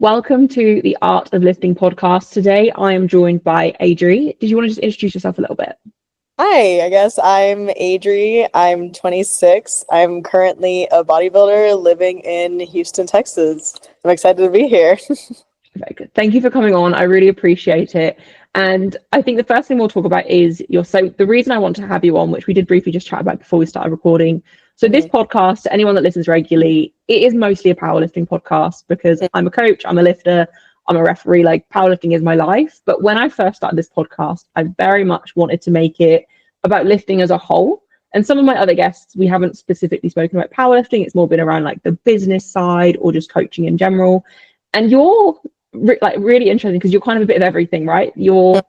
Welcome to the Art of Lifting podcast. Today I am joined by Adri. Did you want to just introduce yourself a little bit? Hi, I guess I'm Adri. I'm 26. I'm currently a bodybuilder living in Houston, Texas. I'm excited to be here. Very good. Thank you for coming on. I really appreciate it. And I think the first thing we'll talk about is the reason I want to have you on, which we did briefly just chat about before we started recording. So this podcast, to anyone that listens regularly, it is mostly a powerlifting podcast because I'm a coach, I'm a lifter, I'm a referee, like powerlifting is my life. But when I first started this podcast, I very much wanted to make it about lifting as a whole. And some of my other guests, we haven't specifically spoken about powerlifting. It's more been around like the business side or just coaching in general. And you're really interesting because you're kind of a bit of everything, right? You were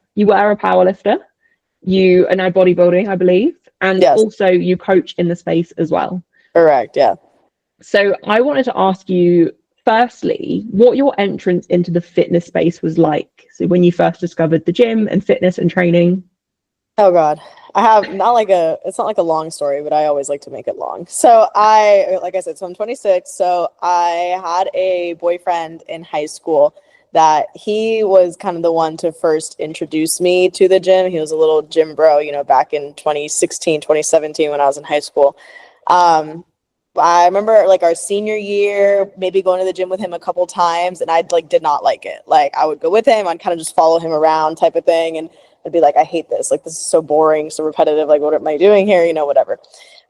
a powerlifter, you are now bodybuilding, I believe, and Yes, also you coach in the space as well. correct. Yeah. So I wanted to ask you, firstly, what your entrance into the fitness space was like. So when you first discovered the gym and fitness and training. Oh God. It's not like a long story, but I always like to make it long. So like I said, so I'm 26. So I had a boyfriend in high school that he was kind of the one to first introduce me to the gym. He was a little gym bro, back in 2016, 2017 when I was in high school. I remember like our senior year, maybe going to the gym with him a couple times, and I did not like it. Like I would go with him, I'd kind of just follow him around type of thing. And I'd be like, I hate this. Like, this is so boring, so repetitive. Like, what am I doing here? Whatever.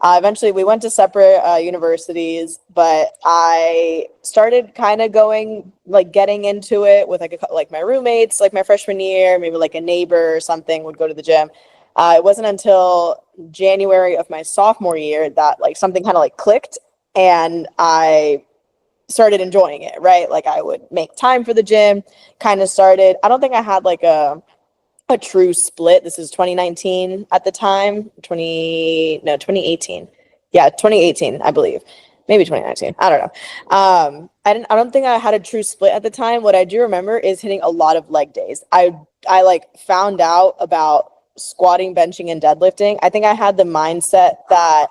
Eventually, we went to separate universities, but I started kind of getting into it with like my roommates, like my freshman year, maybe like a neighbor or something would go to the gym. It wasn't until January of my sophomore year that like something kind of like clicked, and I started enjoying it. Right, like I would make time for the gym. Kind of started. I don't think I had like a true split. This is 2019 at the time. 2018. Yeah, 2018, I believe. Maybe 2019. I don't know. I don't think I had a true split at the time. What I do remember is hitting a lot of leg days. I like found out about squatting, benching, and deadlifting. I think I had the mindset that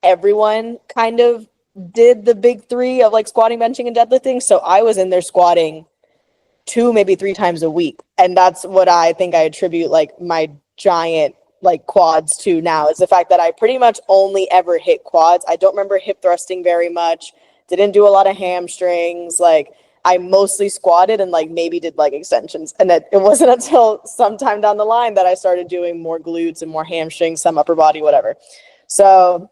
everyone kind of did the big three of like squatting, benching, and deadlifting. So I was in there squatting 2, maybe 3 times a week. And that's what I think I attribute like my giant like quads to now, is the fact that I pretty much only ever hit quads. I don't remember hip thrusting very much. Didn't do a lot of hamstrings. Like I mostly squatted and like maybe did leg extensions. And it wasn't until sometime down the line that I started doing more glutes and more hamstrings, some upper body, whatever. So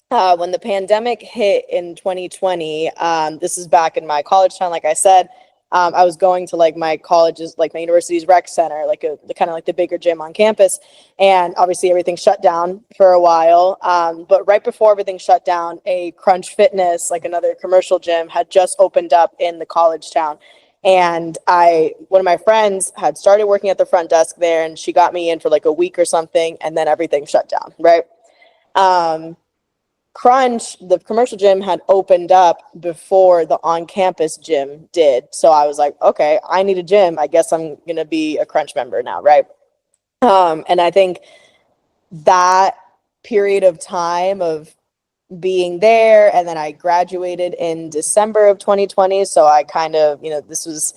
when the pandemic hit in 2020, this is back in my college town, like I said, I was going to like my college's, like my university's rec center, like the kind of like the bigger gym on campus. And obviously everything shut down for a while. But right before everything shut down, a Crunch Fitness, like another commercial gym, had just opened up in the college town. And one of my friends had started working at the front desk there, and she got me in for like a week or something. And then everything shut down. Right. Crunch, the commercial gym, had opened up before the on-campus gym did. So I was like, okay, I need a gym. I guess I'm going to be a Crunch member now, right? And I think that period of time of being there, and then I graduated in December of 2020. So I kind of, this was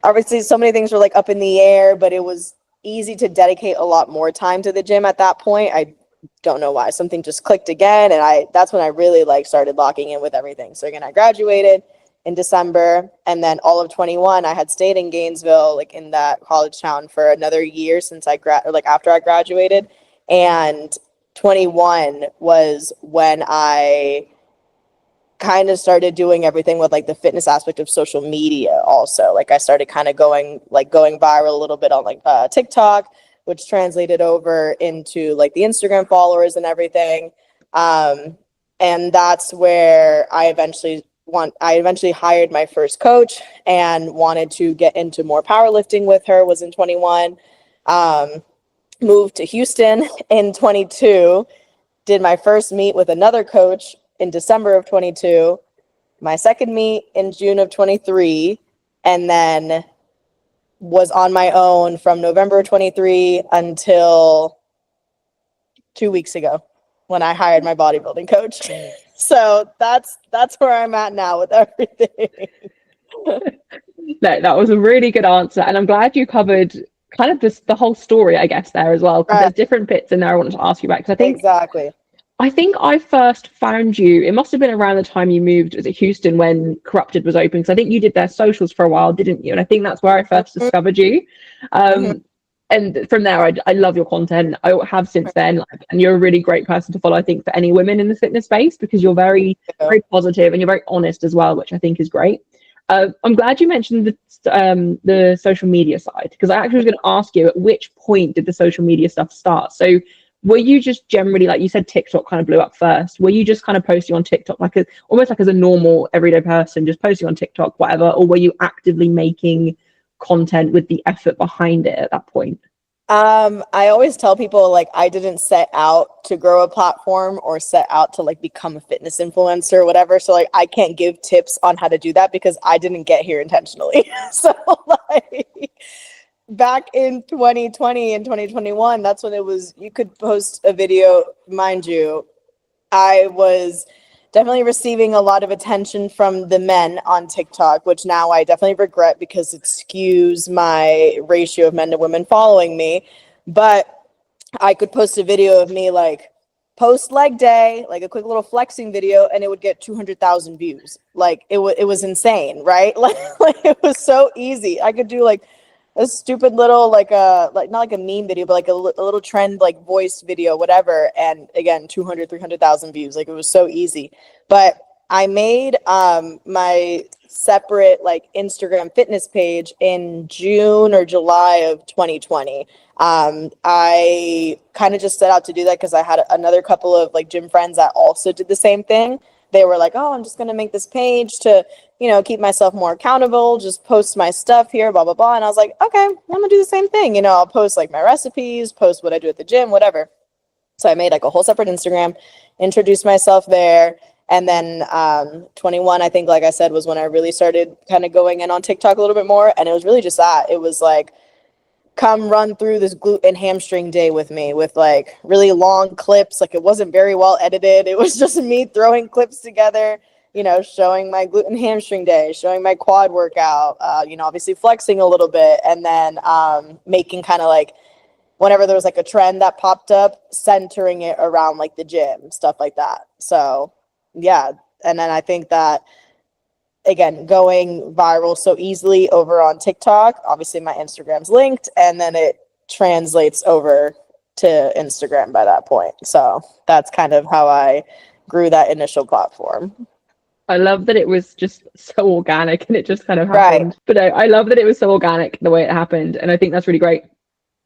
obviously so many things were like up in the air, but it was easy to dedicate a lot more time to the gym at that point. I don't know why, something just clicked again, and that's when I really like started locking in with everything. So again, I graduated in December, and then all of 21 I had stayed in Gainesville, like in that college town, for another year since after I graduated. And 21 was when I kind of started doing everything with like the fitness aspect of social media also. Like I started kind of going viral a little bit on like TikTok, which translated over into like the Instagram followers and everything. And that's where I eventually hired my first coach and wanted to get into more powerlifting with her, was in 21. Moved to Houston in 22, did my first meet with another coach in December of 22, my second meet in June of 23, and then was on my own from November 23 until 2 weeks ago when I hired my bodybuilding coach. So that's where I'm at now with everything. No, that was a really good answer. And I'm glad you covered kind of the whole story, I guess, there as well, because there's different bits in there I wanted to ask you about. Because Exactly. I think I first found you, it must have been around the time you moved, was it Houston when Corrupted was open? Because I think you did their socials for a while, didn't you? And I think that's where I first discovered you. And from there, I love your content. I have since then, and you're a really great person to follow, I think, for any women in the fitness space, because you're very, very positive and you're very honest as well, which I think is great. I'm glad you mentioned the social media side, because I actually was going to ask you, at which point did the social media stuff start? So were you just generally, like you said, TikTok kind of blew up first? Were you just kind of posting on TikTok almost like as a normal everyday person, just posting on TikTok, whatever? Or were you actively making content with the effort behind it at that point? I always tell people, like, I didn't set out to grow a platform or set out to like become a fitness influencer or whatever. So like I can't give tips on how to do that because I didn't get here intentionally. So like back in 2020 and 2021, that's when it was, you could post a video, mind you. I was definitely receiving a lot of attention from the men on TikTok, which now I definitely regret because it skews my ratio of men to women following me. But I could post a video of me like post leg day, like a quick little flexing video, and it would get 200,000 views. Like it was insane, right? Like it was so easy. I could do like a stupid little like not like a meme video, but like a little trend like voice video, whatever, and again 200-300,000 views. Like it was so easy. But I made my separate like Instagram fitness page in June or July of 2020. I kind of just set out to do that because I had another couple of like gym friends that also did the same thing. They were like, oh, I'm just going to make this page to, you know, keep myself more accountable, just post my stuff here, blah, blah, blah. And I was like, okay, I'm going to do the same thing. You know, I'll post like my recipes, post what I do at the gym, whatever. So I made like a whole separate Instagram, introduced myself there. And then 21, I think, like I said, was when I really started kind of going in on TikTok a little bit more. And it was really just that. It was like, come run through this glute and hamstring day with me with like really long clips. Like it wasn't very well edited. It was just me throwing clips together, you know, showing my glute and hamstring day, showing my quad workout, you know, obviously flexing a little bit, and then making kind of like whenever there was like a trend that popped up, centering it around like the gym, stuff like that. So yeah. And then I think that, again, going viral so easily over on TikTok, obviously my Instagram's linked, and then it translates over to Instagram by that point. So that's kind of how I grew that initial platform. I love that it was just so organic and it just kind of happened. Right. But I love that it was so organic the way it happened. And I think that's really great.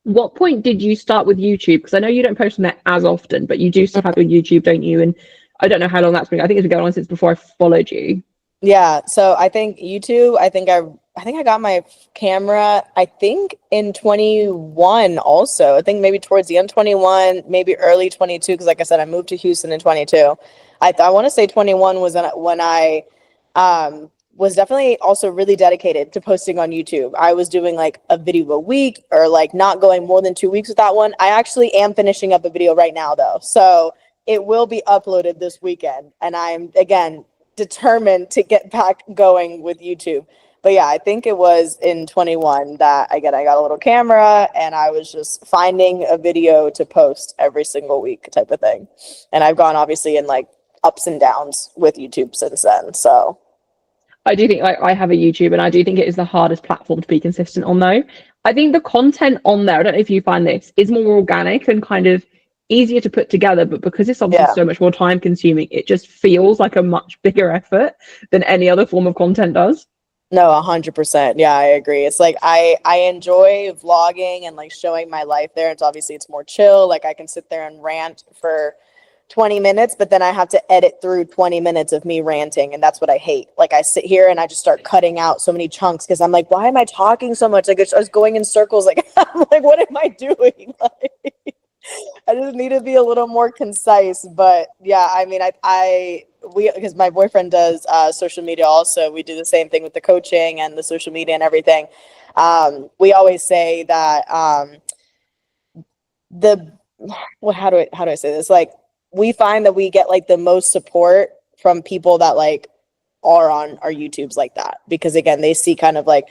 What point did you start with YouTube? Because I know you don't post on there as often, but you do still have your YouTube, don't you? And I don't know how long that's been. I think it's been going on since before I followed you. Yeah, so I think YouTube, I think I got my camera, I think in 21 also. I think maybe towards the end 21, maybe early 22, because like I said, I moved to Houston in 22. I want to say 21 was when I was definitely also really dedicated to posting on YouTube. I was doing like a video a week or like not going more than 2 weeks with that one. I actually am finishing up a video right now though. So it will be uploaded this weekend. And I'm, again, determined to get back going with YouTube. But yeah, I think it was in 21 that I got a little camera and I was just finding a video to post every single week type of thing. And I've gone obviously in like ups and downs with YouTube since then. So I do think, like, I have a YouTube and I do think it is the hardest platform to be consistent on though. I think the content on there, I don't know if you find this, is more organic and kind of easier to put together, but because it's obviously so much more time consuming, it just feels like a much bigger effort than any other form of content does. No, 100%. Yeah, I agree. It's like I enjoy vlogging and like showing my life there. It's obviously it's more chill. Like I can sit there and rant for 20 minutes, but then I have to edit through 20 minutes of me ranting, and that's what I hate. Like I sit here and I just start cutting out so many chunks because I'm like, why am I talking so much? Like I was going in circles. Like I'm like, what am I doing? Like, I just need to be a little more concise. But yeah, I mean, we because my boyfriend does social media also. We do the same thing with the coaching and the social media and everything. We always say that how do I say this? Like we find that we get like the most support from people that like are on our YouTubes like that, because again, they see kind of like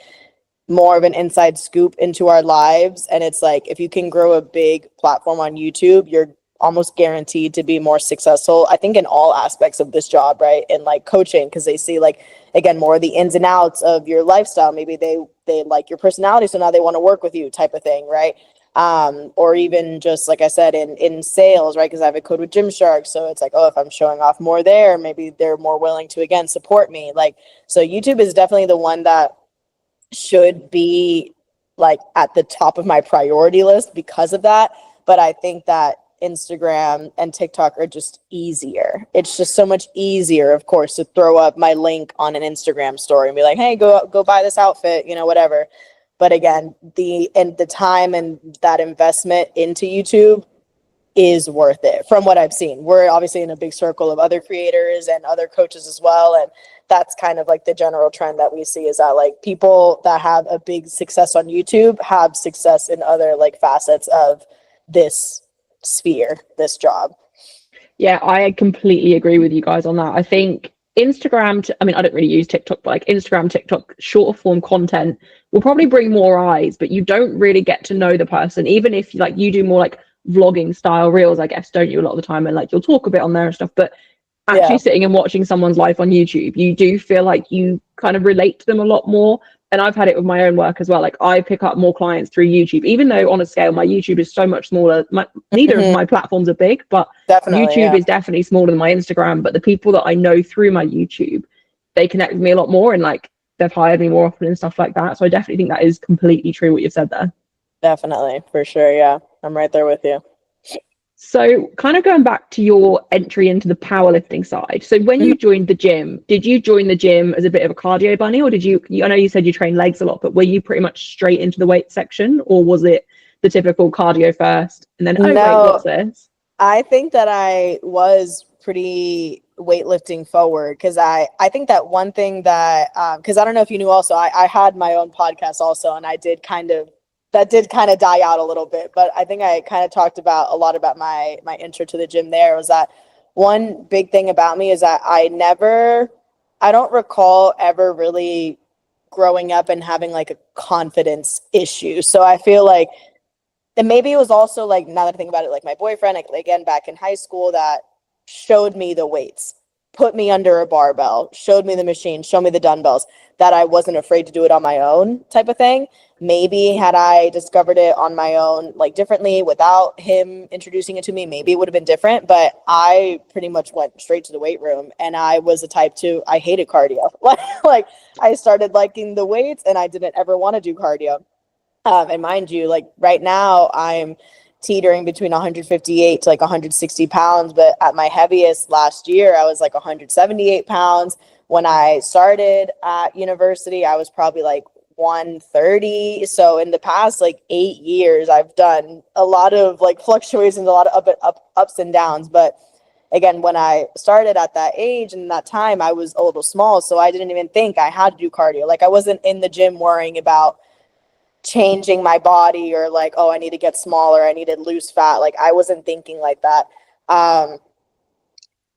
more of an inside scoop into our lives. And it's like, if you can grow a big platform on YouTube, you're almost guaranteed to be more successful, I think, in all aspects of this job, right? And like coaching, because they see like, again, more of the ins and outs of your lifestyle. Maybe they like your personality, so now they want to work with you, type of thing, right? Or even just like I said, in sales, right? Because I have a code with Gymshark, so it's like, oh, if I'm showing off more there, maybe they're more willing to, again, support me. Like, so YouTube is definitely the one that should be like at the top of my priority list because of that. But I think that Instagram and TikTok are just easier. It's just so much easier, of course, to throw up my link on an Instagram story and be like, hey, go buy this outfit, you know, whatever. But again, the time and that investment into YouTube is worth it from what I've seen. We're obviously in a big circle of other creators and other coaches as well. And that's kind of like the general trend that we see, is that like people that have a big success on YouTube have success in other like facets of this sphere, this job. Yeah, I completely agree with you guys on that. I think Instagram, I mean, I don't really use TikTok, but like Instagram, TikTok, shorter form content will probably bring more eyes, but you don't really get to know the person. Even if like you do more like vlogging style reels, I guess, don't you, a lot of the time, and like you'll talk a bit on there and stuff, but actually sitting and watching someone's life on YouTube, you do feel like you kind of relate to them a lot more. And I've had it with my own work as well. Like I pick up more clients through YouTube, even though on a scale, my YouTube is so much smaller. Neither of my platforms are big, but YouTube is definitely smaller than my Instagram. But the people that I know through my YouTube, they connect with me a lot more, and like they've hired me more often and stuff like that. So I definitely think that is completely true what you've said there. Definitely, for sure. Yeah, I'm right there with you. So kind of going back to your entry into the powerlifting side. So when you joined the gym, did you join the gym as a bit of a cardio bunny, or did you, I know you said you train legs a lot, but were you pretty much straight into the weight section, or was it the typical cardio first and then, wait, what's this? I think that I was pretty weightlifting forward, because I think that one thing that, because I don't know if you knew also, I had my own podcast also, and that did kind of die out a little bit, but I think I kind of talked about a lot about my intro to the gym. There was that one big thing about me is that I don't recall ever really growing up and having like a confidence issue. So I feel like, and maybe it was also like, now that I think about it, like my boyfriend, like, again, back in high school, that showed me the weights, put me under a barbell, showed me the machine, showed me the dumbbells, that I wasn't afraid to do it on my own, type of thing. Maybe had I discovered it on my own, like differently, without him introducing it to me, maybe it would have been different. But I pretty much went straight to the weight room, and I was the type to, I hated cardio. Like I started liking the weights, and I didn't ever want to do cardio. And mind you, like right now I'm teetering between 158 to like 160 pounds. But at my heaviest last year, I was like 178 pounds. When I started at university, I was probably like 130. So in the past like 8 years, I've done a lot of like fluctuations, a lot of ups and downs. But again, when I started at that age and that time, I was a little small. So I didn't even think I had to do cardio. Like I wasn't in the gym worrying about changing my body, or like, oh, I need to get smaller, I need to lose fat. Like I wasn't thinking like that. I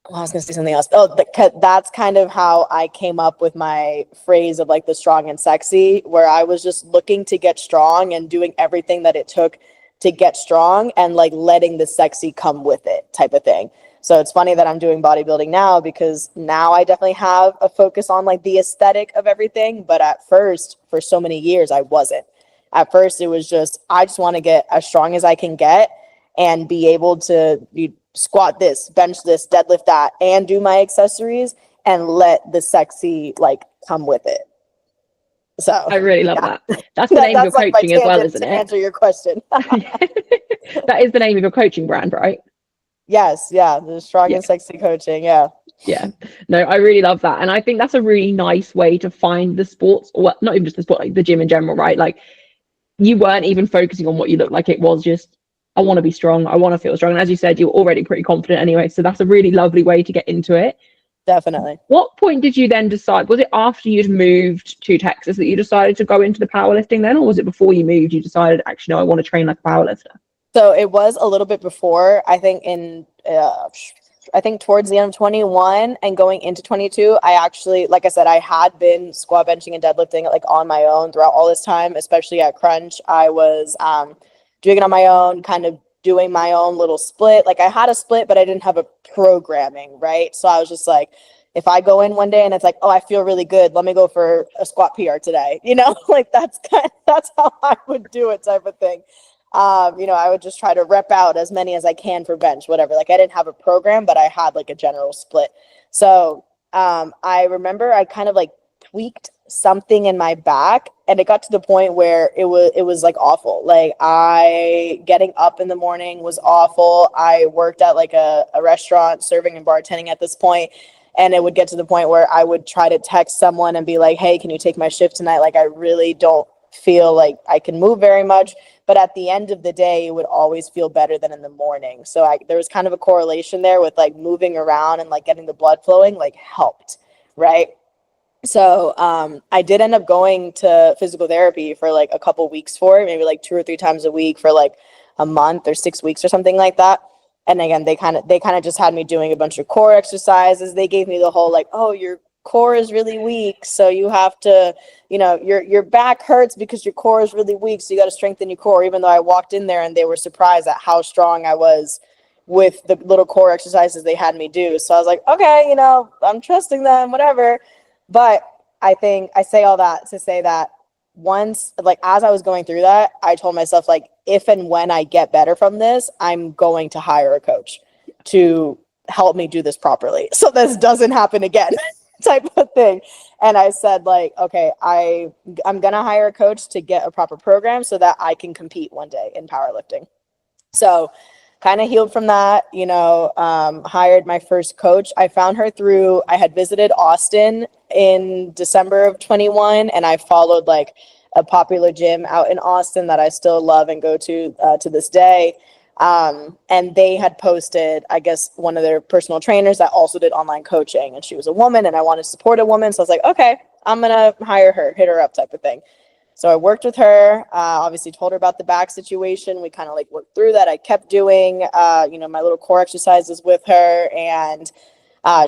was gonna say something else. Oh, that's kind of how I came up with my phrase of like the strong and sexy, where I was just looking to get strong and doing everything that it took to get strong, and like letting the sexy come with it, type of thing. So it's funny that I'm doing bodybuilding now, because now I definitely have a focus on like the aesthetic of everything. But at first, for so many years, I wasn't. At first, it was just, I just want to get as strong as I can get and be able to squat this, bench this, deadlift that, and do my accessories, and let the sexy like come with it. So I really love that. That's the name of your coaching as well, isn't it? To answer your question. That is the name of your coaching brand, right? Yes. Yeah. The strong and sexy coaching. Yeah. Yeah. No, I really love that. And I think that's a really nice way to find the sports, or well, not even just the sport, like the gym in general, right? Like you weren't even focusing on what you look like. It was just, I want to be strong. I want to feel strong. And as you said, you're already pretty confident anyway. So that's a really lovely way to get into it. Definitely. What point did you then decide? Was it after you'd moved to Texas that you decided to go into the powerlifting then? Or was it before you moved, you decided, actually, no, I want to train like a powerlifter? So it was a little bit before. I think in I think towards the end of 21 and going into 22, I actually, like I said, I had been squat benching and deadlifting like on my own throughout all this time, especially at Crunch. I was doing it on my own, kind of doing my own little split. Like I had a split, but I didn't have a programming, right? So I was just like, if I go in one day and it's like, oh, I feel really good, let me go for a squat PR today, like that's how I would do it, type of thing. I would just try to rep out as many as I can for bench, whatever. Like I didn't have a program, but I had like a general split. So I remember I kind of like tweaked something in my back, and it got to the point where it was like awful. Like getting up in the morning was awful. I worked at like a restaurant serving and bartending at this point, and it would get to the point where I would try to text someone and be like, hey, can you take my shift tonight? Like I really don't feel like I can move very much. But at the end of the day, it would always feel better than in the morning. So there was kind of a correlation there with like moving around and like getting the blood flowing, like helped, right? So I did end up going to physical therapy for like a couple weeks for it, maybe like 2 or 3 times a week for like a month or 6 weeks or something like that. And again, they kind of just had me doing a bunch of core exercises. They gave me the whole like, oh, your core is really weak, so you have to, your back hurts because your core is really weak, so you got to strengthen your core. Even though I walked in there and they were surprised at how strong I was with the little core exercises they had me do. So I was like, okay, I'm trusting them, whatever. But I think I say all that to say that once, like as I was going through that, I told myself like, if and when I get better from this, I'm going to hire a coach to help me do this properly, so this doesn't happen again. Type of thing. And I said like, okay, I'm gonna hire a coach to get a proper program so that I can compete one day in powerlifting. So kind of healed from that, hired my first coach. I found her I had visited Austin in December of 21, and I followed like a popular gym out in Austin that I still love and go to this day. And they had posted, I guess, one of their personal trainers that also did online coaching, and she was a woman and I wanted to support a woman. So I was like, okay, I'm going to hire her, hit her up, type of thing. So I worked with her, obviously told her about the back situation. We kind of like worked through that. I kept doing, my little core exercises with her, and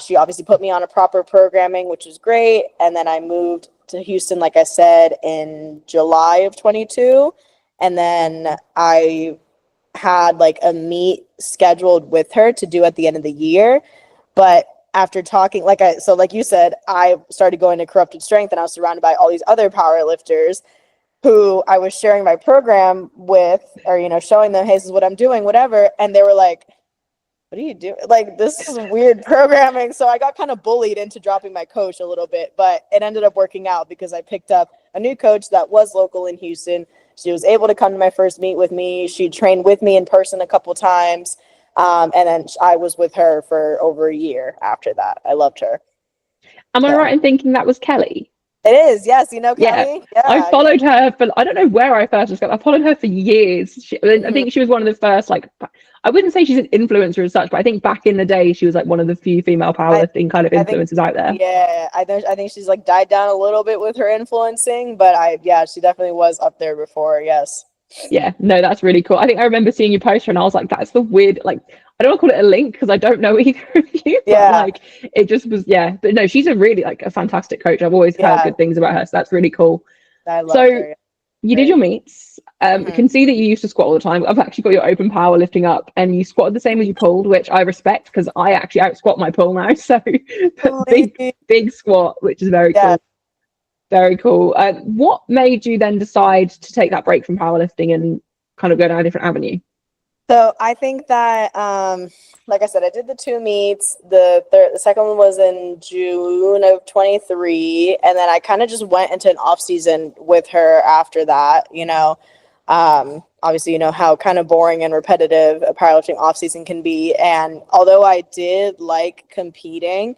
she obviously put me on a proper programming, which is great. And then I moved to Houston, like I said, in July of 22. And then I had like a meet scheduled with her to do at the end of the year. But after talking, like you said, I started going to Corrupted Strength, and I was surrounded by all these other power lifters who I was sharing my program with, or, showing them, hey, this is what I'm doing, whatever. And they were like, what do you do? Like, this is weird programming. So I got kind of bullied into dropping my coach a little bit, but it ended up working out because I picked up a new coach that was local in Houston. She was able to come to my first meet with me. She trained with me in person a couple times. And then I was with her for over a year after that. I loved her. Am I right in thinking that was Kelly? It is, yes. You know Kelly? Yeah. I followed her for, I don't know where I first discovered. I followed her for years. I think she was one of the first, like, I wouldn't say she's an influencer as such, but I think back in the day she was like one of the few female powerlifting kind of influencers out there. Yeah, I think she's like died down a little bit with her influencing, but she definitely was up there before. Yes. Yeah, no, that's really cool. I think I remember seeing you post her and I was like, that's the weird, like, I don't want to call it a link because I don't know either of you, but like it just was, but no, she's a really like a fantastic coach. I've always heard good things about her, so that's really cool. I love her. You did your meets. I can see that you used to squat all the time. I've actually got your open power lifting up, and you squatted the same as you pulled, which I respect because I actually out squat my pull now. So big squat, which is very cool. Very cool. What made you then decide to take that break from powerlifting and kind of go down a different avenue? So I think that, like I said, I did the 2 meets. The second one was in June of 23, and then I kind of just went into an off season with her after that. Obviously, you know how kind of boring and repetitive a powerlifting off season can be. And although I did like competing,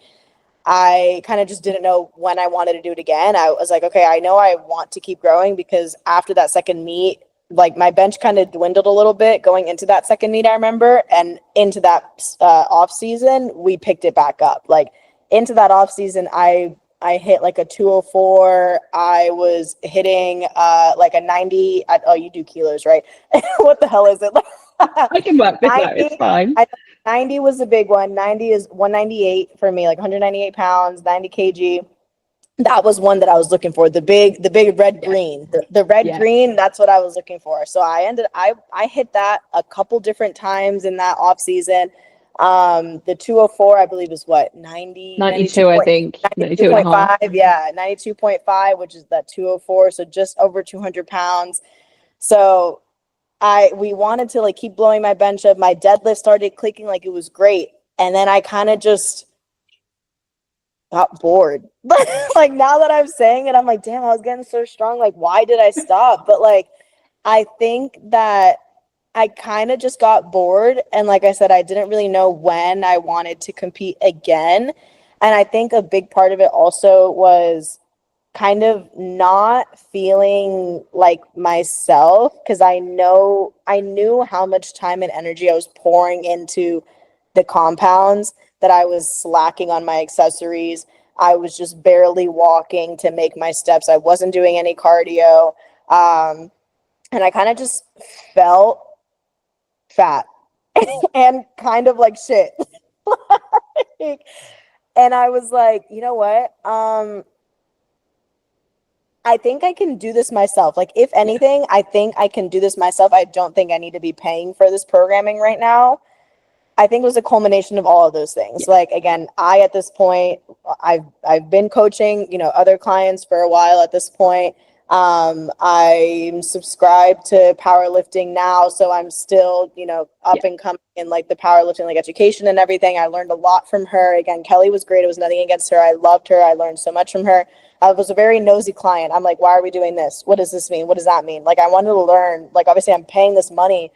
I kind of just didn't know when I wanted to do it again. I was like, okay, I know I want to keep growing, because after that second meet, like my bench kind of dwindled a little bit going into that second meet, I remember, and into that off season, we picked it back up. Like into that off season, I hit like a 204. I was hitting like a 90. Oh, you do kilos, right? What the hell is it? I can work this out. 90, It's fine. 90 was the big one. 90 is 198 for me, like 198 pounds, 90 kg. That was one that I was looking for. The big red green, the red green. That's what I was looking for. So I hit that a couple different times in that off season. The 204, I believe, is what 92, I think. 92 and a half. 92.5. Yeah, 92.5, which is that 204. So just over 200 pounds. So we wanted to like keep blowing my bench up. My deadlift started clicking, like it was great. And then I kind of just got bored. Like now that I'm saying it, I'm like, damn, I was getting so strong. Like, why did I stop? But like, I think that I kind of just got bored. And like I said, I didn't really know when I wanted to compete again. And I think a big part of it also was kind of not feeling like myself, because I knew how much time and energy I was pouring into the compounds, that I was slacking on my accessories. I was just barely walking to make my steps. I wasn't doing any cardio. And I kind of just felt fat and kind of like shit. And I was like, you know what? I think I can do this myself. Like, if anything, I think I can do this myself. I don't think I need to be paying for this programming right now. I think it was a culmination of all of those things. Yeah. Like, again, at this point, I've been coaching, other clients for a while at this point. I'm subscribed to powerlifting now. So I'm still, up and coming in like the powerlifting, like education and everything. I learned a lot from her. Again, Kelly was great. It was nothing against her. I loved her. I learned so much from her. I was a very nosy client. I'm like, why are we doing this? What does this mean? What does that mean? Like, I wanted to learn. Like, obviously I'm paying this money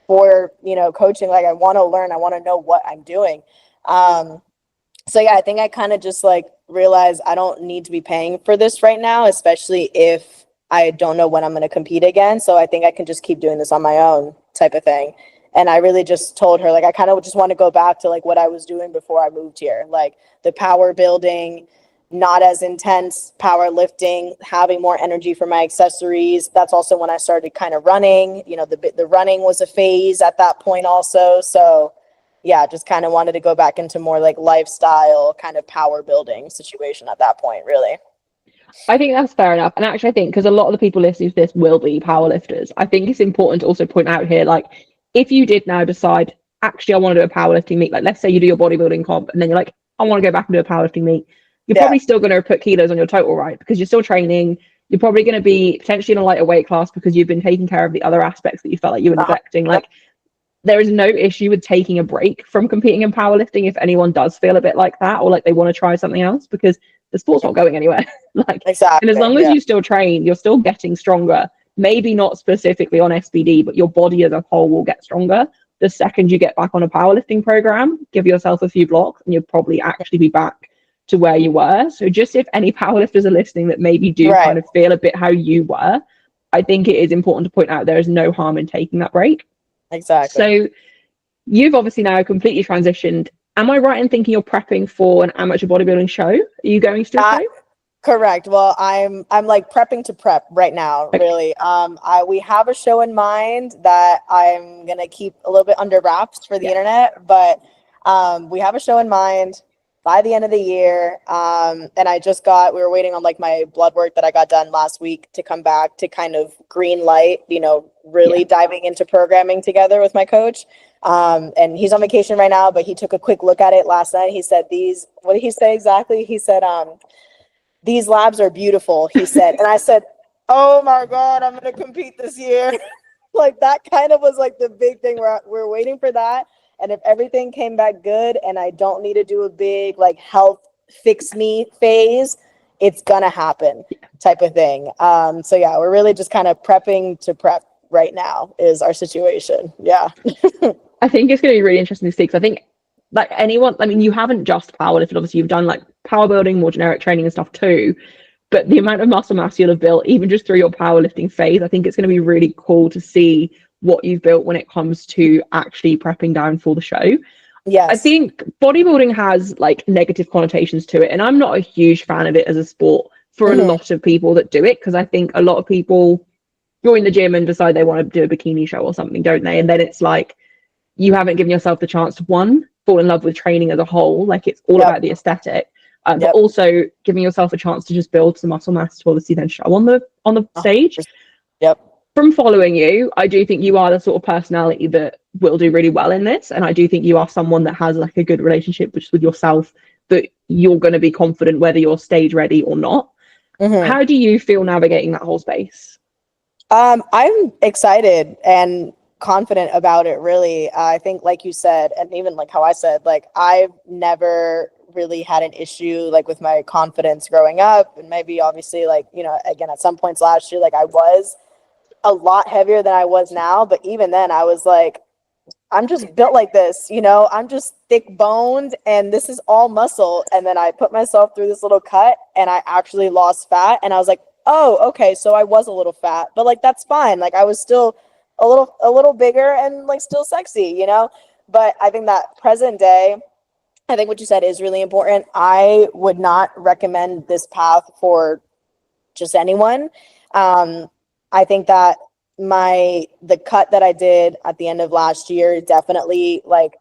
for, coaching. Like, I want to learn. I want to know what I'm doing. So yeah, I think I kind of just like realized I don't need to be paying for this right now, especially if I don't know when I'm going to compete again. So I think I can just keep doing this on my own type of thing. And I really just told her, like, I kind of just want to go back to like what I was doing before I moved here, like the power building, not as intense powerlifting, having more energy for my accessories. That's also when I started kind of running. The running was a phase at that point also. So yeah, just kind of wanted to go back into more like lifestyle kind of power building situation at that point, really. I think that's fair enough. And actually, I think because a lot of the people listening to this will be powerlifters, I think it's important to also point out here, like, if you did now decide, actually, I want to do a powerlifting meet, like, let's say you do your bodybuilding comp and then you're like, I want to go back and do a powerlifting meet. You're probably still going to put kilos on your total, right? Because you're still training. You're probably going to be potentially in a lighter weight class because you've been taking care of the other aspects that you felt like you were neglecting. Like, there is no issue with taking a break from competing in powerlifting if anyone does feel a bit like that, or like they want to try something else, because the sport's not going anywhere. Like, exactly. And as long as you still train, you're still getting stronger. Maybe not specifically on SBD, but your body as a whole will get stronger. The second you get back on a powerlifting program, give yourself a few blocks and you'll probably actually be back to where you were. So just if any powerlifters are listening that maybe do kind of feel a bit how you were, I think it is important to point out there is no harm in taking that break. Exactly. So you've obviously now completely transitioned. Am I right in thinking you're prepping for an amateur bodybuilding show? Are you going to a show? Correct. Well, I'm like prepping to prep right now, really. We have a show in mind that I'm going to keep a little bit under wraps for the internet, but we have a show in mind by the end of the year. And we were waiting on like my blood work that I got done last week to come back to kind of green light, really diving into programming together with my coach. And he's on vacation right now, but he took a quick look at it last night. He said, what did he say exactly? He said, these labs are beautiful, he said. And I said, oh my God, I'm going to compete this year. Like, that kind of was like the big thing. We're waiting for that. And if everything came back good and I don't need to do a big like health fix me phase, it's going to happen type of thing. So yeah, we're really just kind of prepping to prep right now is our situation. Yeah. I think it's going to be really interesting to see, because I think like anyone, I mean, you haven't just powerlifted, obviously you've done like power building, more generic training and stuff too, but the amount of muscle mass you'll have built even just through your powerlifting phase, I think it's going to be really cool to see what you've built when it comes to actually prepping down for the show. Yes. I think bodybuilding has like negative connotations to it, and I'm not a huge fan of it as a sport for a lot of people that do it, because I think a lot of people join the gym and decide they want to do a bikini show or something, don't they? And then it's like, you haven't given yourself the chance to, one, fall in love with training as a whole, like it's all about the aesthetic, but also giving yourself a chance to just build some muscle mass to obviously then show on the stage. Yep. From following you, I do think you are the sort of personality that will do really well in this, and I do think you are someone that has like a good relationship with yourself, that you're going to be confident whether you're stage ready or not. How do you feel navigating that whole space? I'm excited and confident about it, really. I think, like you said, and even like how I said, like I've never really had an issue like with my confidence growing up, and maybe obviously like, you know, again at some points last year, like I was a lot heavier than I was now, but even then I was like, I'm just built like this, you know, I'm just thick boned and this is all muscle. And then I put myself through this little cut and I actually lost fat, and I was like, oh, okay, so I was a little fat, but like that's fine. Like I was still a little bigger and like still sexy, you know. But I think that present day, I think what you said is really important. I would not recommend this path for just anyone. I think that the cut that I did at the end of last year definitely like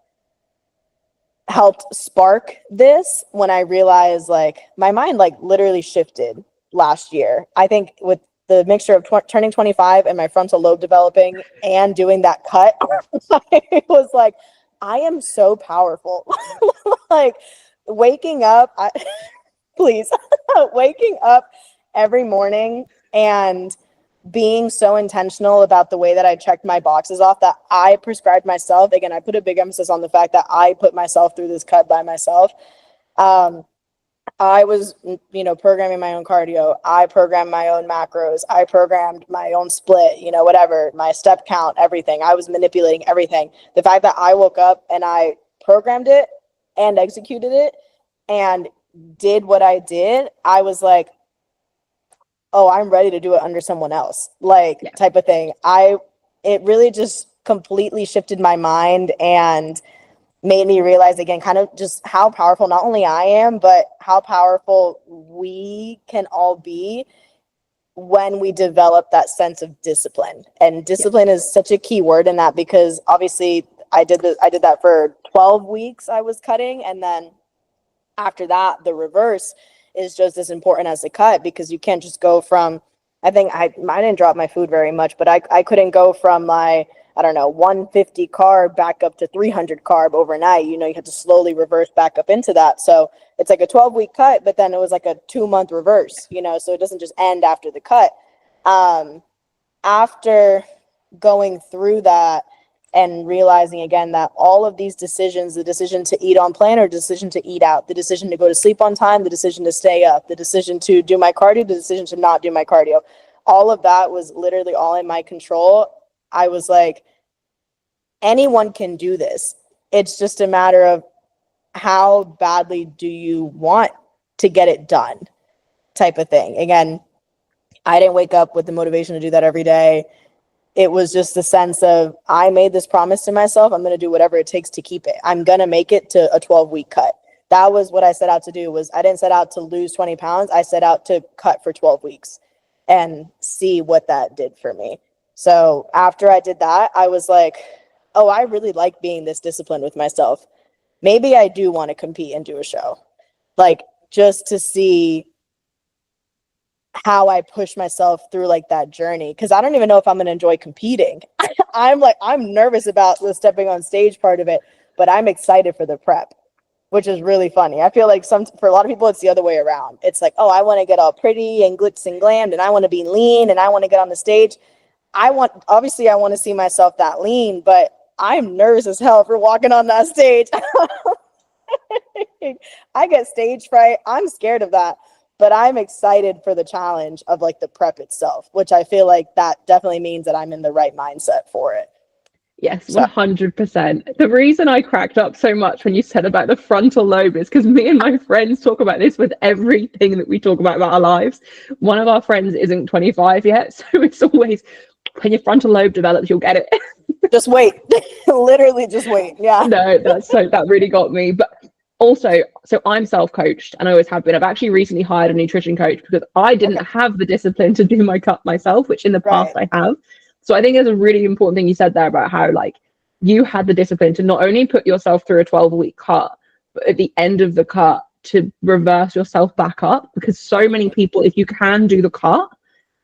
helped spark this, when I realized like my mind like literally shifted last year. I think with the mixture of turning 25 and my frontal lobe developing and doing that cut, I was like, I am so powerful. Like waking up, please, waking up every morning and being so intentional about the way that I checked my boxes off, that I prescribed myself. Again, I put a big emphasis on the fact that I put myself through this cut by myself. I was, you know, programming my own cardio. I programmed my own macros. I programmed my own split, you know, whatever, my step count, everything. I was manipulating everything. The fact that I woke up and I programmed it and executed it and did what I did, I was like, oh, I'm ready to do it under someone else, like type of thing. It really just completely shifted my mind and made me realize again, kind of just how powerful not only I am, but how powerful we can all be when we develop that sense of discipline. And discipline is such a key word in that, because obviously I did that for 12 weeks. I was cutting, and then after that, the reverse is just as important as the cut, because you can't just go from, I think I didn't drop my food very much, but I couldn't go from my, I don't know, 150 carb back up to 300 carb overnight. You know, you have to slowly reverse back up into that. So it's like a 12-week cut, but then it was like a 2-month reverse, you know, so it doesn't just end after the cut. After going through that and realizing again that all of these decisions, the decision to eat on plan or decision to eat out, the decision to go to sleep on time, the decision to stay up, the decision to do my cardio, the decision to not do my cardio, all of that was literally all in my control. I was like, anyone can do this. It's just a matter of how badly do you want to get it done, type of thing. Again, I didn't wake up with the motivation to do that every day. It was just the sense of, I made this promise to myself. I'm going to do whatever it takes to keep it. I'm going to make it to a 12-week cut. That was what I set out to do. I didn't set out to lose 20 pounds. I set out to cut for 12 weeks and see what that did for me. So after I did that, I was like, oh, I really like being this disciplined with myself. Maybe I do want to compete and do a show, like just to see how I push myself through like that journey. Cause I don't even know if I'm going to enjoy competing. I'm nervous about the stepping on stage part of it, but I'm excited for the prep, which is really funny. I feel like for a lot of people, it's the other way around. It's like, oh, I want to get all pretty and glitz and glammed, and I want to be lean, and I want to get on the stage. Obviously I want to see myself that lean, but I'm nervous as hell for walking on that stage. I get stage fright. I'm scared of that. But I'm excited for the challenge of like the prep itself, which I feel like that definitely means that I'm in the right mindset for it. Yes, 100%. The reason I cracked up so much when you said about the frontal lobe is because me and my friends talk about this with everything that we talk about our lives. One of our friends isn't 25 yet, so it's always, when your frontal lobe develops, you'll get it. Just wait. Literally just wait. Yeah. No, that really got me. But Also, so I'm self-coached and I always have been. I've actually recently hired a nutrition coach because I didn't Okay. have the discipline to do my cut myself, which in the past Right. I have. So I think there's a really important thing you said there about how like you had the discipline to not only put yourself through a 12-week cut, but at the end of the cut to reverse yourself back up, because so many people, if you can do the cut,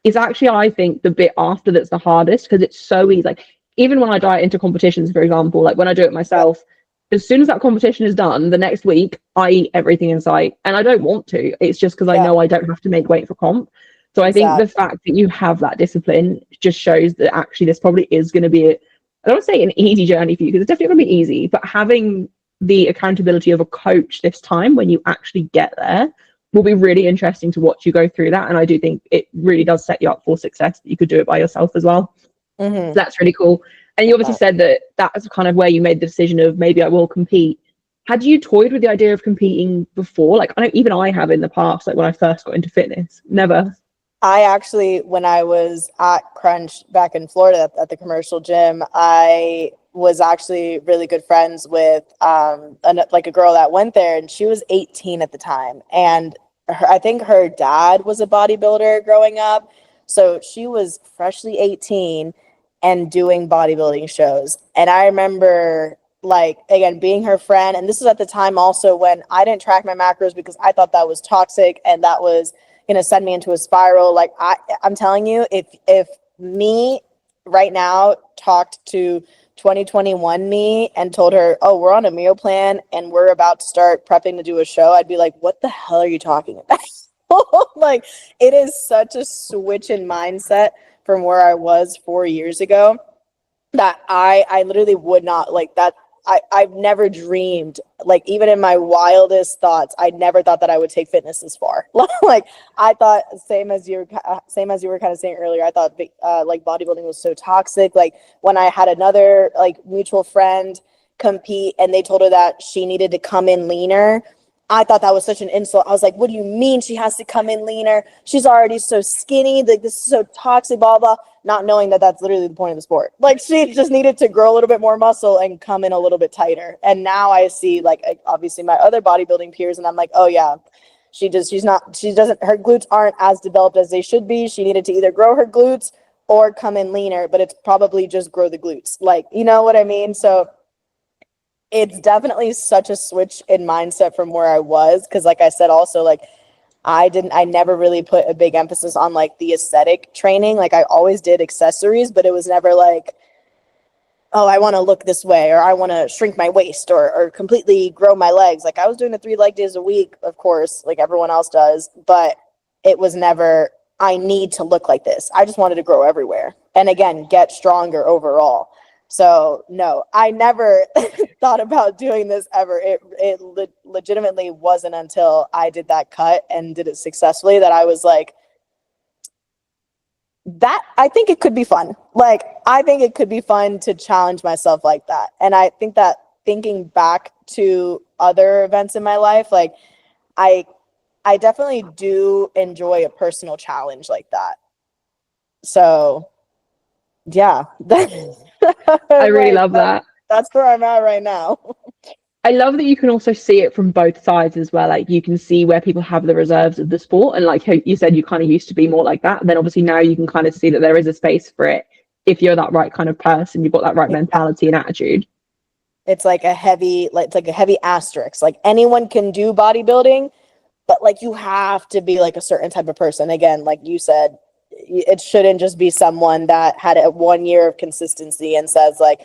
is actually, I think, the bit after that's the hardest, because it's so easy. Like even when I diet into competitions, for example, like when I do it Yeah. myself, as soon as that competition is done, the next week I eat everything in sight, and I don't want to. It's just because I Yeah. know I don't have to make weight for comp. So I think the Exactly. fact that you have that discipline just shows that actually this probably is going to be, I don't want to say an easy journey for you, because it's definitely going to be easy, but having the accountability of a coach this time when you actually get there will be really interesting to watch you go through that. And I do think it really does set you up for success, that you could do it by yourself as well. So Mm-hmm. that's really cool. And you obviously said that that's kind of where you made the decision of maybe I will compete. Had you toyed with the idea of competing before? Like I know even I have in the past, like when I first got into fitness. Never. I actually, when I was at Crunch back in Florida at the commercial gym, I was actually really good friends with like a girl that went there, and she was 18 at the time. And I think her dad was a bodybuilder growing up. So she was freshly 18 and doing bodybuilding shows. And I remember, like, again, being her friend. And this was at the time also when I didn't track my macros because I thought that was toxic and that was going to send me into a spiral. Like I'm telling you, if me right now talked to 2021 me and told her, oh, we're on a meal plan and we're about to start prepping to do a show, I'd be like, what the hell are you talking about? Like, it is such a switch in mindset from where I was 4 years ago that I literally would not like that. I've never dreamed, like, even in my wildest thoughts, I never thought that I would take fitness this far. Like, I thought, same as you were kind of saying earlier, I thought like bodybuilding was so toxic. Like when I had another like mutual friend compete and they told her that she needed to come in leaner, I thought that was such an insult. I was like, what do you mean she has to come in leaner? She's already so skinny. Like, this is so toxic, blah, blah, not knowing that that's literally the point of the sport. Like, she just needed to grow a little bit more muscle and come in a little bit tighter. And now I see, like, obviously my other bodybuilding peers, and I'm like, oh yeah, her glutes aren't as developed as they should be. She needed to either grow her glutes or come in leaner, but it's probably just grow the glutes. Like, you know what I mean? So it's definitely such a switch in mindset from where I was. Cause like I said, also, like, I never really put a big emphasis on like the aesthetic training. Like I always did accessories, but it was never like, oh, I want to look this way, or I want to shrink my waist or completely grow my legs. Like I was doing the 3 leg days a week, of course, like everyone else does, but it was never, I need to look like this. I just wanted to grow everywhere. And again, get stronger overall. So no, I never thought about doing this ever. It legitimately wasn't until I did that cut and did it successfully that I was like, that I think it could be fun. Like, I think it could be fun to challenge myself like that. And I think that thinking back to other events in my life, like I definitely do enjoy a personal challenge like that. So yeah, I really like love that. that's where I'm at right now. I love that you can also see it from both sides as well. Like you can see where people have the reserves of the sport, and like you said, you kind of used to be more like that. Then obviously now you can kind of see that there is a space for it if you're that right kind of person, you've got that right mentality and attitude. It's like it's like a heavy asterisk. Like anyone can do bodybuilding, but like you have to be like a certain type of person. Again, like you said, it shouldn't just be someone that had a 1 year of consistency and says like,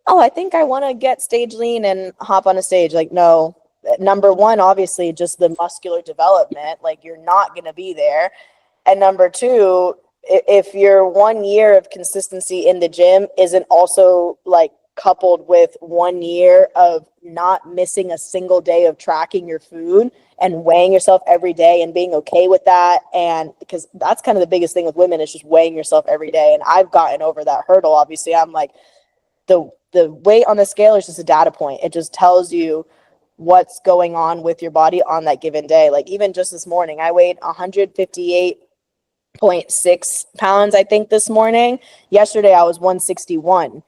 oh, I think I want to get stage lean and hop on a stage. Like, no, number one, obviously just the muscular development, like you're not going to be there. And number two, if your 1 year of consistency in the gym isn't also like coupled with 1 year of not missing a single day of tracking your food and weighing yourself every day and being okay with that. And because that's kind of the biggest thing with women is just weighing yourself every day. And I've gotten over that hurdle. Obviously, I'm like, the weight on the scale is just a data point. It just tells you what's going on with your body on that given day. Like even just this morning, I weighed 158.6 pounds, I think, this morning. Yesterday I was 161.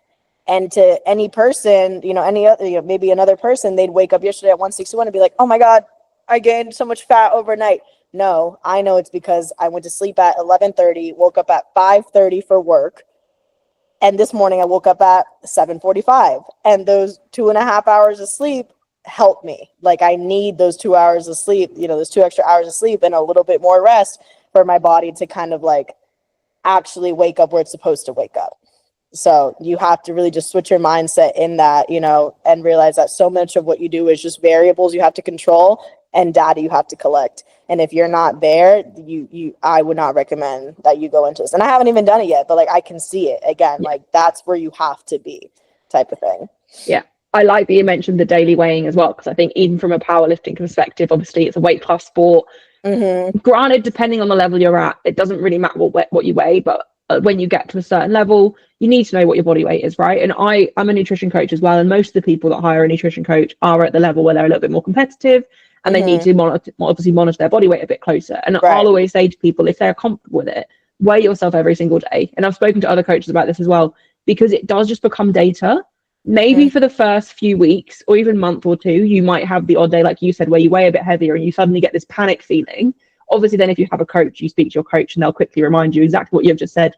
And to any person, any other, maybe another person, they'd wake up yesterday at 161 and be like, oh my God, I gained so much fat overnight. No, I know it's because I went to sleep at 11:30, woke up at 5:30 for work. And this morning I woke up at 7:45. And those 2.5 hours of sleep helped me. Like, I need those 2 hours of sleep, those 2 extra hours of sleep and a little bit more rest for my body to kind of like actually wake up where it's supposed to wake up. So you have to really just switch your mindset in that, and realize that so much of what you do is just variables you have to control and data you have to collect. And if you're not there, I would not recommend that you go into this. And I haven't even done it yet, but like I can see it again, like that's where you have to be, type of thing. Yeah. I like that you mentioned the daily weighing as well, because I think even from a powerlifting perspective, obviously it's a weight class sport. Granted, depending on the level you're at, it doesn't really matter what you weigh, but when you get to a certain level, you need to know what your body weight is, right? And I'm a nutrition coach as well, and most of the people that hire a nutrition coach are at the level where they're a little bit more competitive, and they need to monitor their body weight a bit closer. And I'll always say to people, if they're comfortable with it, weigh yourself every single day. And I've spoken to other coaches about this as well, because it does just become data. Maybe for the first few weeks or even month or two, you might have the odd day, like you said, where you weigh a bit heavier and you suddenly get this panic feeling. Obviously, then if you have a coach, you speak to your coach and they'll quickly remind you exactly what you've just said.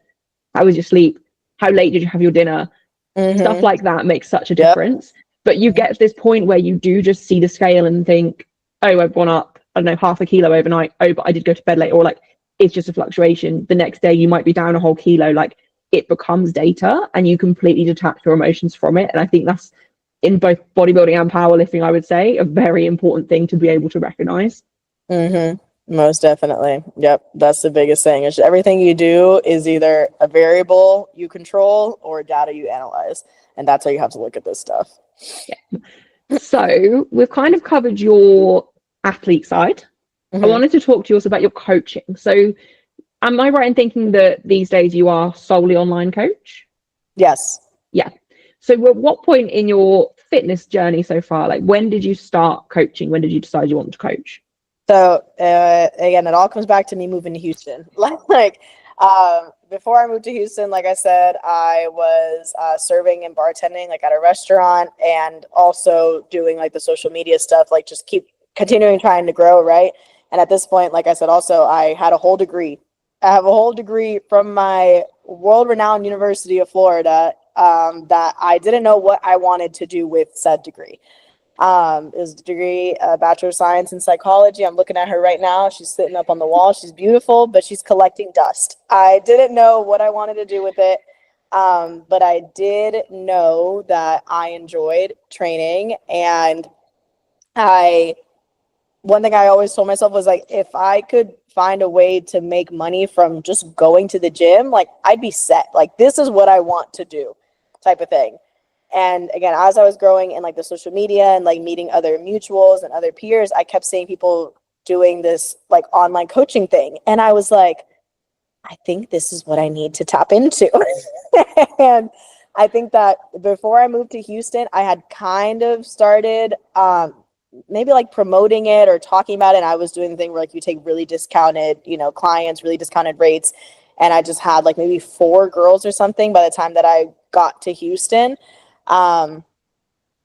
How was your sleep? How late did you have your dinner? Stuff like that makes such a difference. But you get to this point where you do just see the scale and think, oh, I've gone up, I don't know, half a kilo overnight. Oh, but I did go to bed late. Or like, it's just a fluctuation. The next day you might be down a whole kilo. Like, it becomes data and you completely detach your emotions from it. And I think that's, in both bodybuilding and powerlifting, I would say, a very important thing to be able to recognize. Most definitely. Yep. That's the biggest thing. It's everything you do is either a variable you control or data you analyze. And that's how you have to look at this stuff. Yeah. So we've kind of covered your athlete side. I wanted to talk to you also about your coaching. So am I right in thinking that these days you are solely online coach? Yes. Yeah. So at what point in your fitness journey so far, like when did you start coaching? When did you decide you wanted to coach? So again, it all comes back to me moving to Houston. Before I moved to Houston, like I said, I was serving and bartending like at a restaurant, and also doing like the social media stuff, like just keep continuing trying to grow, right? And at this point, like I said, also I had a whole degree. I have a whole degree from my world-renowned University of Florida that I didn't know what I wanted to do with said degree. It was a degree, Bachelor of Science in Psychology. I'm looking at her right now. She's sitting up on the wall. She's beautiful, but she's collecting dust. I didn't know what I wanted to do with it, but I did know that I enjoyed training. And one thing I always told myself was like, if I could find a way to make money from just going to the gym, like I'd be set. Like, this is what I want to do, type of thing. And again, as I was growing in like the social media and like meeting other mutuals and other peers, I kept seeing people doing this like online coaching thing. And I was like, I think this is what I need to tap into. And I think that before I moved to Houston, I had kind of started maybe like promoting it or talking about it. And I was doing the thing where like you take really discounted, clients, really discounted rates. And I just had like maybe 4 girls or something by the time that I got to Houston. And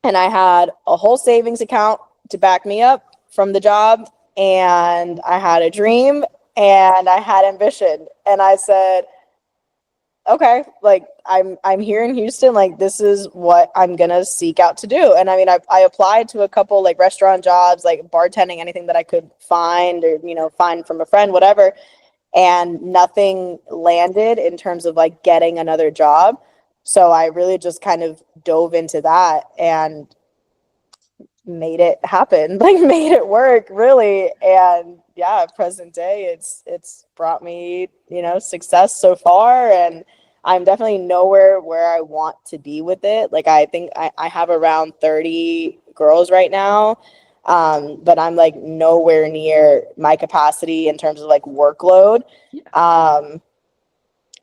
I had a whole savings account to back me up from the job, and I had a dream and I had ambition. And I said, okay, like I'm here in Houston, like this is what I'm gonna seek out to do. And I mean, I applied to a couple like restaurant jobs, like bartending, anything that I could find or, find from a friend, whatever. And nothing landed in terms of like getting another job. So I really just kind of dove into that and made it happen, like made it work really. And yeah, present day, it's brought me, success so far. And I'm definitely nowhere where I want to be with it. Like, I think I have around 30 girls right now. But I'm like nowhere near my capacity in terms of like workload.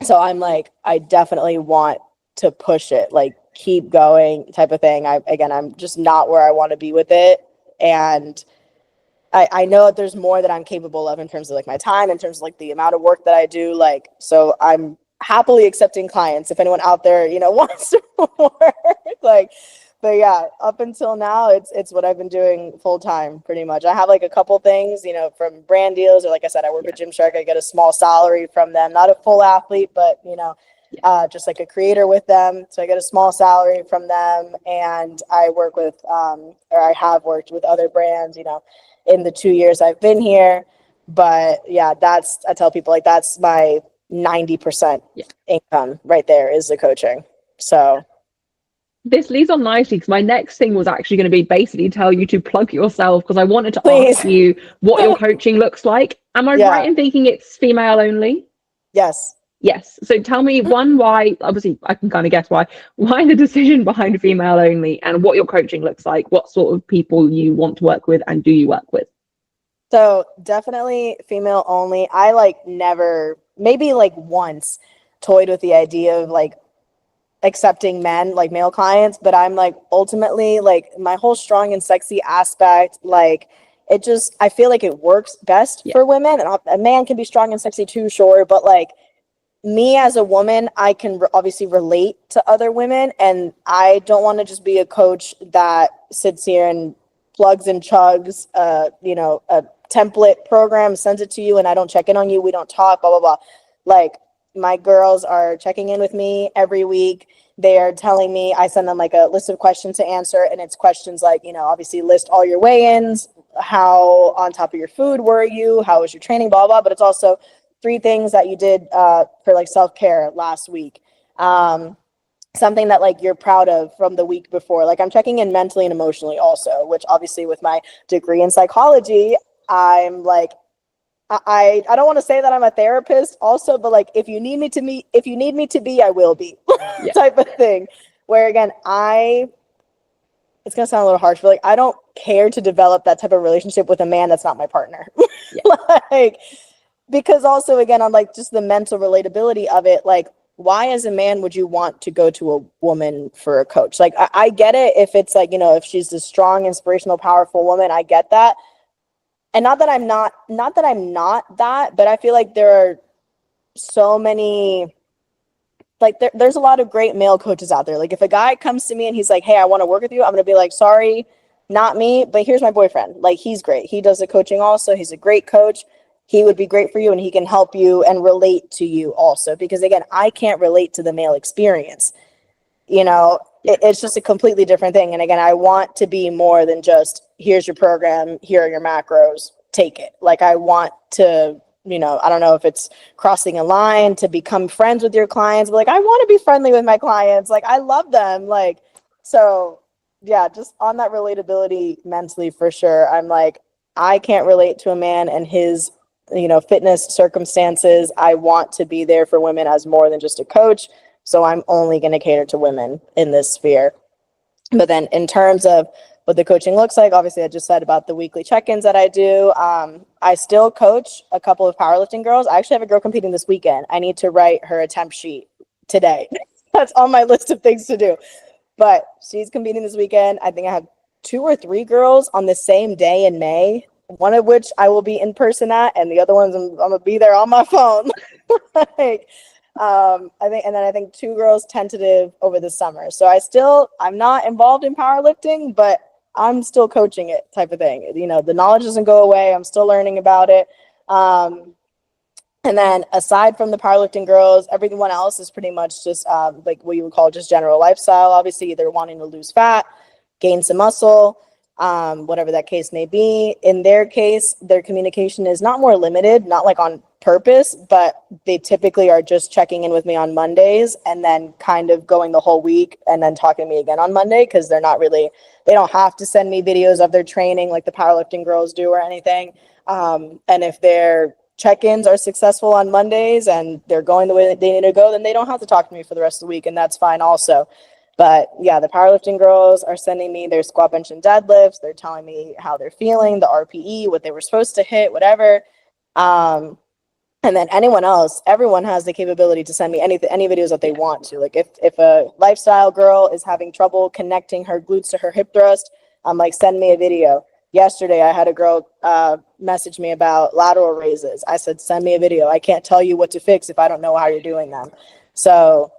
So I'm like, I definitely want to push it, like keep going type of thing. I'm just not where I want to be with it. And I know that there's more that I'm capable of in terms of like my time, in terms of like the amount of work that I do. Like, so I'm happily accepting clients if anyone out there, wants to work. Like, but yeah, up until now, it's what I've been doing full time pretty much. I have like a couple things, from brand deals, or like I said, I work with Gymshark. I get a small salary from them, not a full athlete, but just like a creator with them. So I get a small salary from them, and I work with, or I have worked with other brands, in the 2 years I've been here. But yeah, I tell people, like, that's my 90% income right there is the coaching. So this leads on nicely, because my next thing was actually going to be basically tell you to plug yourself, because I wanted to please. ask you what your coaching looks like. Am I right in thinking it's female only? Yes. Yes. So tell me, one, why, obviously I can kind of guess why the decision behind female only, and what your coaching looks like, what sort of people you want to work with, and do you work with? So definitely female only. I never, maybe once, toyed with the idea of accepting men, like male clients, but I'm ultimately my whole strong and sexy aspect, I feel like it works best for women, and a man can be strong and sexy too, sure, but me as a woman, I can obviously relate to other women, and I don't want to just be a coach that sits here and plugs and chugs, a template program, sends it to you, and I don't check in on you. We don't talk, blah, blah, blah. My girls are checking in with me every week. They are telling me, I send them a list of questions to answer, and it's questions obviously list all your weigh-ins, how on top of your food were you, how was your training, blah, blah, but it's also 3 things that you did for self-care last week. Something that you're proud of from the week before. I'm checking in mentally and emotionally also, which obviously with my degree in psychology, I'm I don't want to say that I'm a therapist also, but if you need me to be, I will be type of thing. Where again, it's gonna sound a little harsh, but I don't care to develop that type of relationship with a man that's not my partner. Because also again, on just the mental relatability of it, why as a man would you want to go to a woman for a coach? I get it if it's if she's a strong, inspirational, powerful woman, I get that. And not that I'm not that, but I feel like there are so many, there's a lot of great male coaches out there. If a guy comes to me and he's like, hey, I want to work with you, I'm going to be like, sorry, not me, but here's my boyfriend. He's great. He does the coaching also. He's a great coach. He would be great for you, and he can help you and relate to you also. Because again, I can't relate to the male experience. It's just a completely different thing. And again, I want to be more than just, here's your program, here are your macros, take it. I want to, I don't know if it's crossing a line to become friends with your clients, but I want to be friendly with my clients. I love them. So yeah, just on that relatability mentally, for sure. I'm I can't relate to a man and his, fitness circumstances. I want to be there for women as more than just a coach. So I'm only going to cater to women in this sphere. But then in terms of what the coaching looks like, obviously I just said about the weekly check-ins that I do. I still coach a couple of powerlifting girls. I actually have a girl competing this weekend. I need to write her attempt sheet today. That's on my list of things to do. But she's competing this weekend. I think I have 2 or 3 girls on the same day in May, one of which I will be in person at, and the other ones I'm going to be there on my phone. I think 2 girls tentative over the summer. So I'm not involved in powerlifting, but I'm still coaching it type of thing. The knowledge doesn't go away. I'm still learning about it. And then aside from the powerlifting girls, everyone else is pretty much just what you would call just general lifestyle. Obviously, either wanting to lose fat, gain some muscle, whatever that case may be. In their case, their communication is not more limited, not on purpose, but they typically are just checking in with me on Mondays and then kind of going the whole week and then talking to me again on Monday, because they don't have to send me videos of their training like the powerlifting girls do or anything. And if their check-ins are successful on Mondays and they're going the way that they need to go, then they don't have to talk to me for the rest of the week, and that's fine also. But yeah, the powerlifting girls are sending me their squat, bench, and deadlifts. They're telling me how they're feeling, the RPE, what they were supposed to hit, whatever. And then everyone has the capability to send me any videos that they want to. If a lifestyle girl is having trouble connecting her glutes to her hip thrust, I'm send me a video. Yesterday, I had a girl message me about lateral raises. I said, send me a video. I can't tell you what to fix if I don't know how you're doing them. So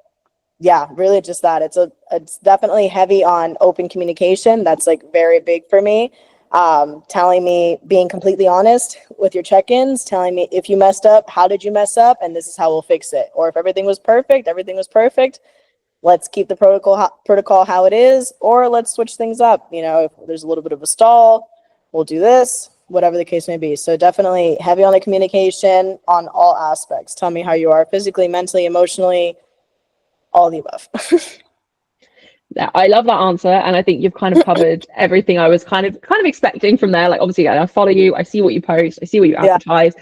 yeah, really just that. It's definitely heavy on open communication. That's like very big for me. Telling me, being completely honest with your check-ins, telling me if you messed up, how did you mess up? And this is how we'll fix it. Or if everything was perfect, let's keep the protocol how it is, or let's switch things up. You know, if there's a little bit of a stall, we'll do this, whatever the case may be. So definitely heavy on the communication on all aspects. Tell me how you are physically, mentally, emotionally, all the above. Yeah, I love that answer, and I think you've kind of covered everything I was kind of expecting from there. Like, obviously, I follow you, I see what you post, I see what you advertise.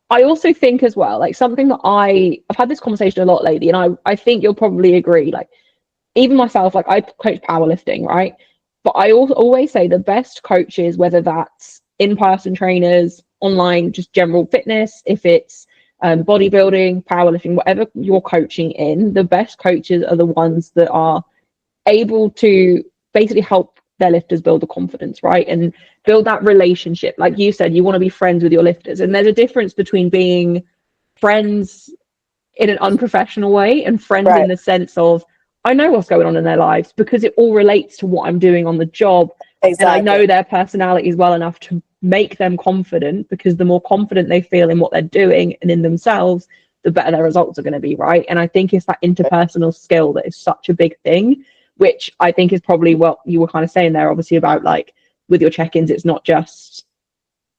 I also think as well, like, something that I've had this conversation a lot lately, and I think you'll probably agree, like, even myself, like, I coach powerlifting, right? But I also always say the best coaches, whether that's in-person trainers, online, just general fitness, if it's bodybuilding, powerlifting, whatever you're coaching in, the best coaches are the ones that are able to basically help their lifters build the confidence, right? And build that relationship. Like you said, you want to be friends with your lifters. And there's a difference between being friends in an unprofessional way and friends in the sense of, I know what's going on in their lives because it all relates to what I'm doing on the job. Exactly. And I know their personalities well enough to make them confident, because the more confident they feel in what they're doing and in themselves, the better their results are going to be, right? And I think it's that interpersonal skill that is such a big thing, which I think is probably what you were kind of saying there, obviously, about like with your check-ins, it's not just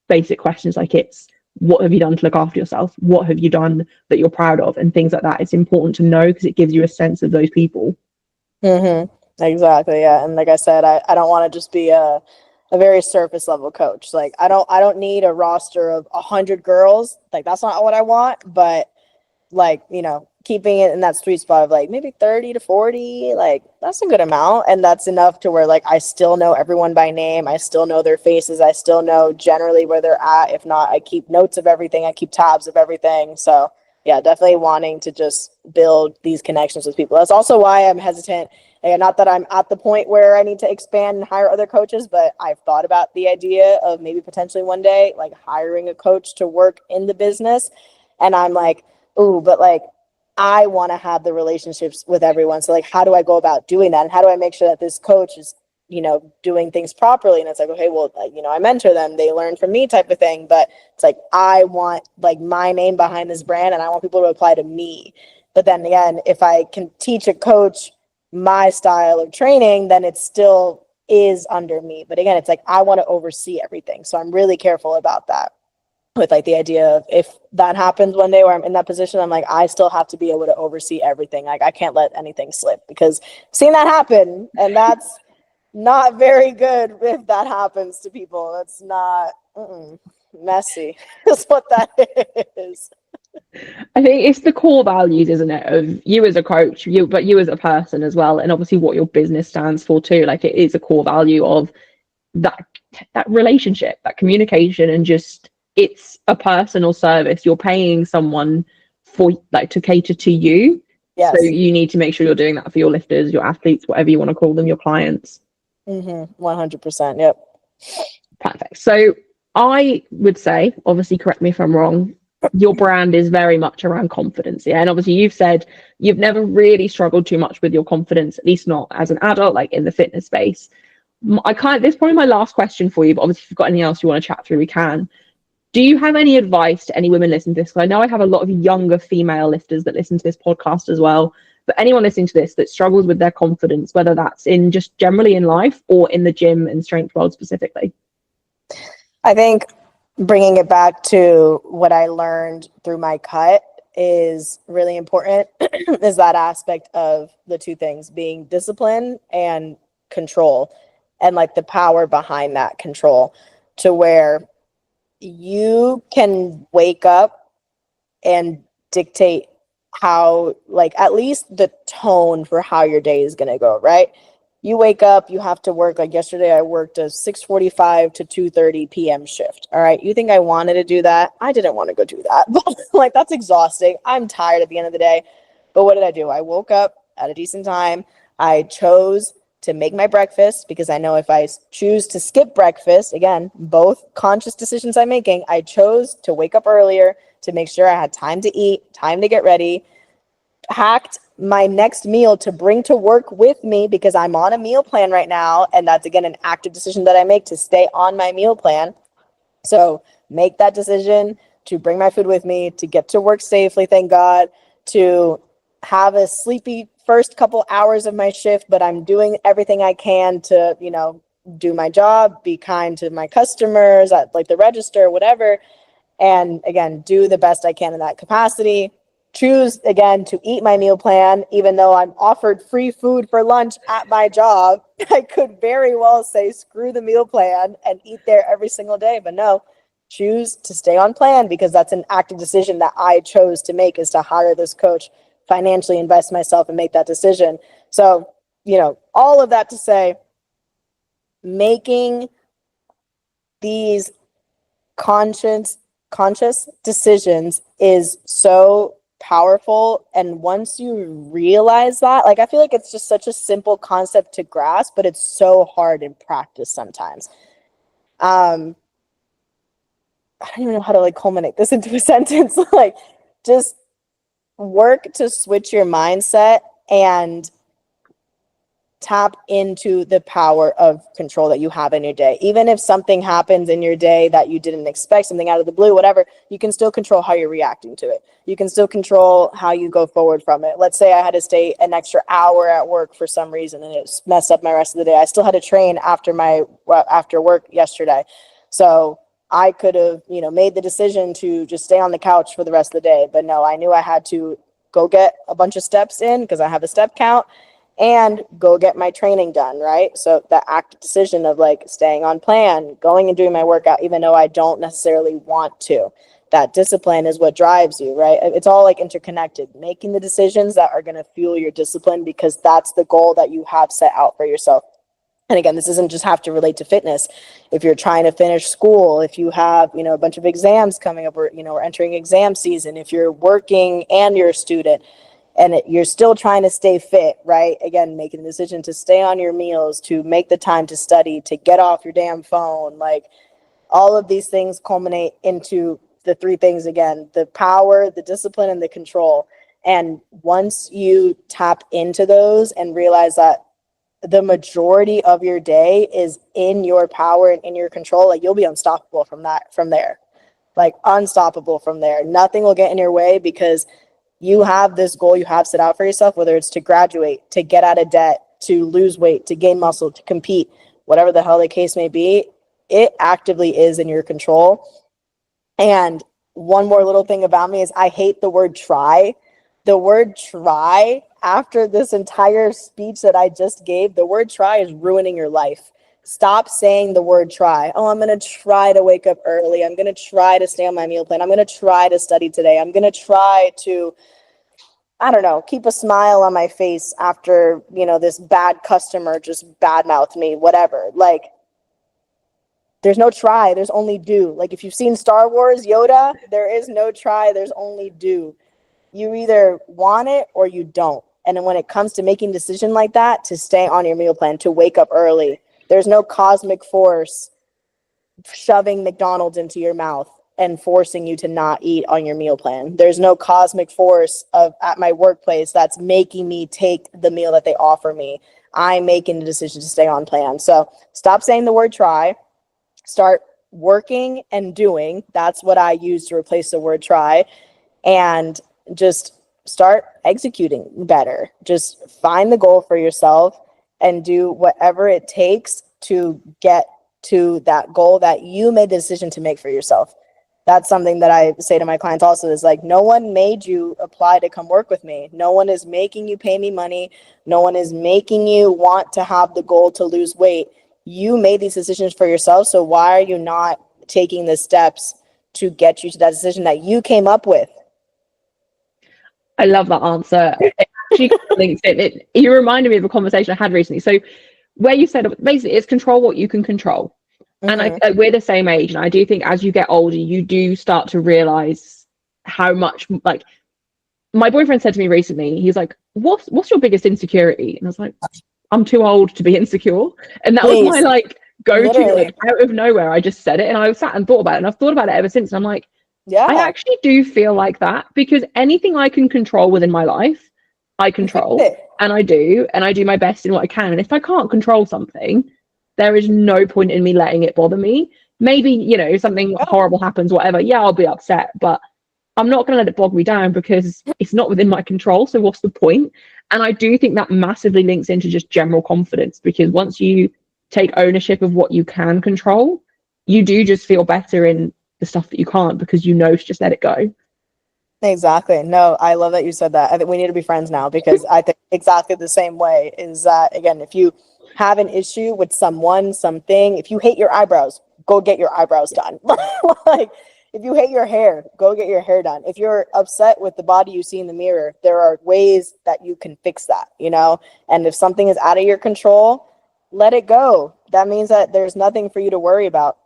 basic questions, like it's what have you done to look after yourself? What have you done that you're proud of? And things like that. It's important to know because it gives you a sense of those people. Exactly. Yeah. And like I said, I don't want to just be a very surface level coach. Like I don't need a roster of 100 girls. Like that's not what I want, but like, you know, keeping it in that sweet spot of like maybe 30 to 40, like that's a good amount. And that's enough to where like I still know everyone by name. I still know their faces. I still know generally where they're at. If not, I keep notes of everything. I keep tabs of everything. So yeah, definitely wanting to just build these connections with people. That's also why I'm hesitant. And not that I'm at the point where I need to expand and hire other coaches, but I've thought about the idea of maybe potentially one day like hiring a coach to work in the business. And I'm like, ooh, but like I want to have the relationships with everyone. So like, how do I go about doing that? And how do I make sure that this coach is, you know, doing things properly? And it's like, okay, well, you know, I mentor them, they learn from me type of thing. But it's like, I want like my name behind this brand and I want people to apply to me. But then again, if I can teach a coach my style of training, then it still is under me. But again, it's like, I want to oversee everything. So I'm really careful about that. With like the idea of if that happens one day where I'm in that position, I'm like, I still have to be able to oversee everything. Like I can't let anything slip, because I've seen that happen, and that's not very good if that happens to people. That's not messy. Is what that is. I think it's the core values, isn't it, of you as a coach, but you as a person as well, and obviously what your business stands for too. Like it is a core value of that relationship, that communication, and just it's a personal service. You're paying someone for like to cater to you. Yes. So you need to make sure you're doing that for your lifters, your athletes, whatever you want to call them, your clients. 100%. Yep. Perfect. So I would say, obviously, correct me if I'm wrong, your brand is very much around confidence. Yeah. And obviously you've said you've never really struggled too much with your confidence, at least not as an adult, like in the fitness space. This is probably my last question for you, but obviously if you've got anything else you want to chat through, we can. Do you have any advice to any women listening to this? Because I know I have a lot of younger female lifters that listen to this podcast as well. But anyone listening to this that struggles with their confidence, whether that's in just generally in life or in the gym and strength world specifically? I think bringing it back to what I learned through my cut is really important. Is that aspect of the two things, being discipline and control, and like the power behind that control, to where you can wake up and dictate how, like, at least the tone for how your day is going to go, right? You wake up, you have to work. Like yesterday, I worked a 6:45 to 2:30 p.m. shift. All right. You think I wanted to do that? I didn't want to go do that. But like, that's exhausting. I'm tired at the end of the day. But what did I do? I woke up at a decent time. I chose to make my breakfast, because I know if I choose to skip breakfast, again, both conscious decisions I'm making, I chose to wake up earlier to make sure I had time to eat, time to get ready, packed my next meal to bring to work with me because I'm on a meal plan right now. And that's, again, an active decision that I make to stay on my meal plan. So make that decision to bring my food with me, to get to work safely, thank God, to have a sleepy first couple hours of my shift, but I'm doing everything I can to, you know, do my job, be kind to my customers at like the register, whatever. And again, do the best I can in that capacity. Choose, again, to eat my meal plan, even though I'm offered free food for lunch at my job. I could very well say, screw the meal plan and eat there every single day. But no, choose to stay on plan, because that's an active decision that I chose to make, is to hire this coach, financially invest myself and make that decision. So, you know, all of that to say, making these conscious decisions is so powerful. And once you realize that, like, I feel like it's just such a simple concept to grasp, but it's so hard in practice sometimes. I don't even know how to like culminate this into a sentence. Like, just work to switch your mindset and tap into the power of control that you have in your day. Even if something happens in your day that you didn't expect, something out of the blue, whatever, you can still control how you're reacting to it. You can still control how you go forward from it. Let's say I had to stay an extra hour at work for some reason and it messed up my rest of the day. I still had to train after work yesterday. So I could have, you know, made the decision to just stay on the couch for the rest of the day. But no, I knew I had to go get a bunch of steps in because I have a step count, and go get my training done, right? So the active decision of like staying on plan, going and doing my workout, even though I don't necessarily want to. That discipline is what drives you, right? It's all like interconnected. Making the decisions that are going to fuel your discipline, because that's the goal that you have set out for yourself. And again, this doesn't just have to relate to fitness. If you're trying to finish school, if you have, you know, a bunch of exams coming up, or, you know, we're entering exam season, if you're working and you're a student, and you're still trying to stay fit, right? Again, making the decision to stay on your meals, to make the time to study, to get off your damn phone. Like, all of these things culminate into the three things again: the power, the discipline, and the control. And once you tap into those and realize that the majority of your day is in your power and in your control, like, you'll be unstoppable from there. Like, unstoppable from there. Nothing will get in your way, because you have this goal you have set out for yourself, whether it's to graduate, to get out of debt, to lose weight, to gain muscle, to compete, whatever the hell the case may be. It actively is in your control. And one more little thing about me is I hate the word try. The word try, after this entire speech that I just gave, the word try is ruining your life. Stop saying the word try. Oh, I'm going to try to wake up early. I'm going to try to stay on my meal plan. I'm going to try to study today. I'm going to try to, I don't know, keep a smile on my face after, you know, this bad customer just badmouthed me, whatever. Like, there's no try. There's only do. Like, if you've seen Star Wars, Yoda, there is no try. There's only do. You either want it or you don't. And then when it comes to making a decision like that, to stay on your meal plan, to wake up early, there's no cosmic force shoving McDonald's into your mouth and forcing you to not eat on your meal plan. There's no cosmic force at my workplace that's making me take the meal that they offer me. I'm making the decision to stay on plan. So stop saying the word try. Start working and doing. That's what I use to replace the word try. And just start executing better. Just find the goal for yourself and do whatever it takes to get to that goal that you made the decision to make for yourself. That's something that I say to my clients also, is like, no one made you apply to come work with me. No one is making you pay me money. No one is making you want to have the goal to lose weight. You made these decisions for yourself. So why are you not taking the steps to get you to that decision that you came up with? I love that answer. It actually links it. You reminded me of a conversation I had recently. So where you said basically it's control what you can control. And I feel like we're the same age. And I do think as you get older, you do start to realize how much, like, my boyfriend said to me recently, he's like, what's your biggest insecurity? And I was like, I'm too old to be insecure. And that was my Please, like go-to, literally. like out of nowhere. I just said it and I sat and thought about it. And I've thought about it ever since. And I'm like, I Yeah, actually do feel like that because anything I can control within my life, I you fix control it. and I do my best in what I can. And if I can't control something, there is no point in me letting it bother me. Maybe, something Yeah, horrible happens, whatever. Yeah, I'll be upset, but I'm not going to let it bog me down because it's not within my control. So what's the point? And I do think that massively links into just general confidence because once you take ownership of what you can control, you do just feel better in the stuff that you can't because to just let it go. exactly. No, I love that you said that. I think we need to be friends now because I think exactly the same way is that, again, if you have an issue with someone, something, if you hate your eyebrows, go get your eyebrows done. Like, if you hate your hair, go get your hair done. If you're upset with the body you see in the mirror, there are ways that you can fix that, And if something is out of your control, let it go. That means that there's nothing for you to worry about.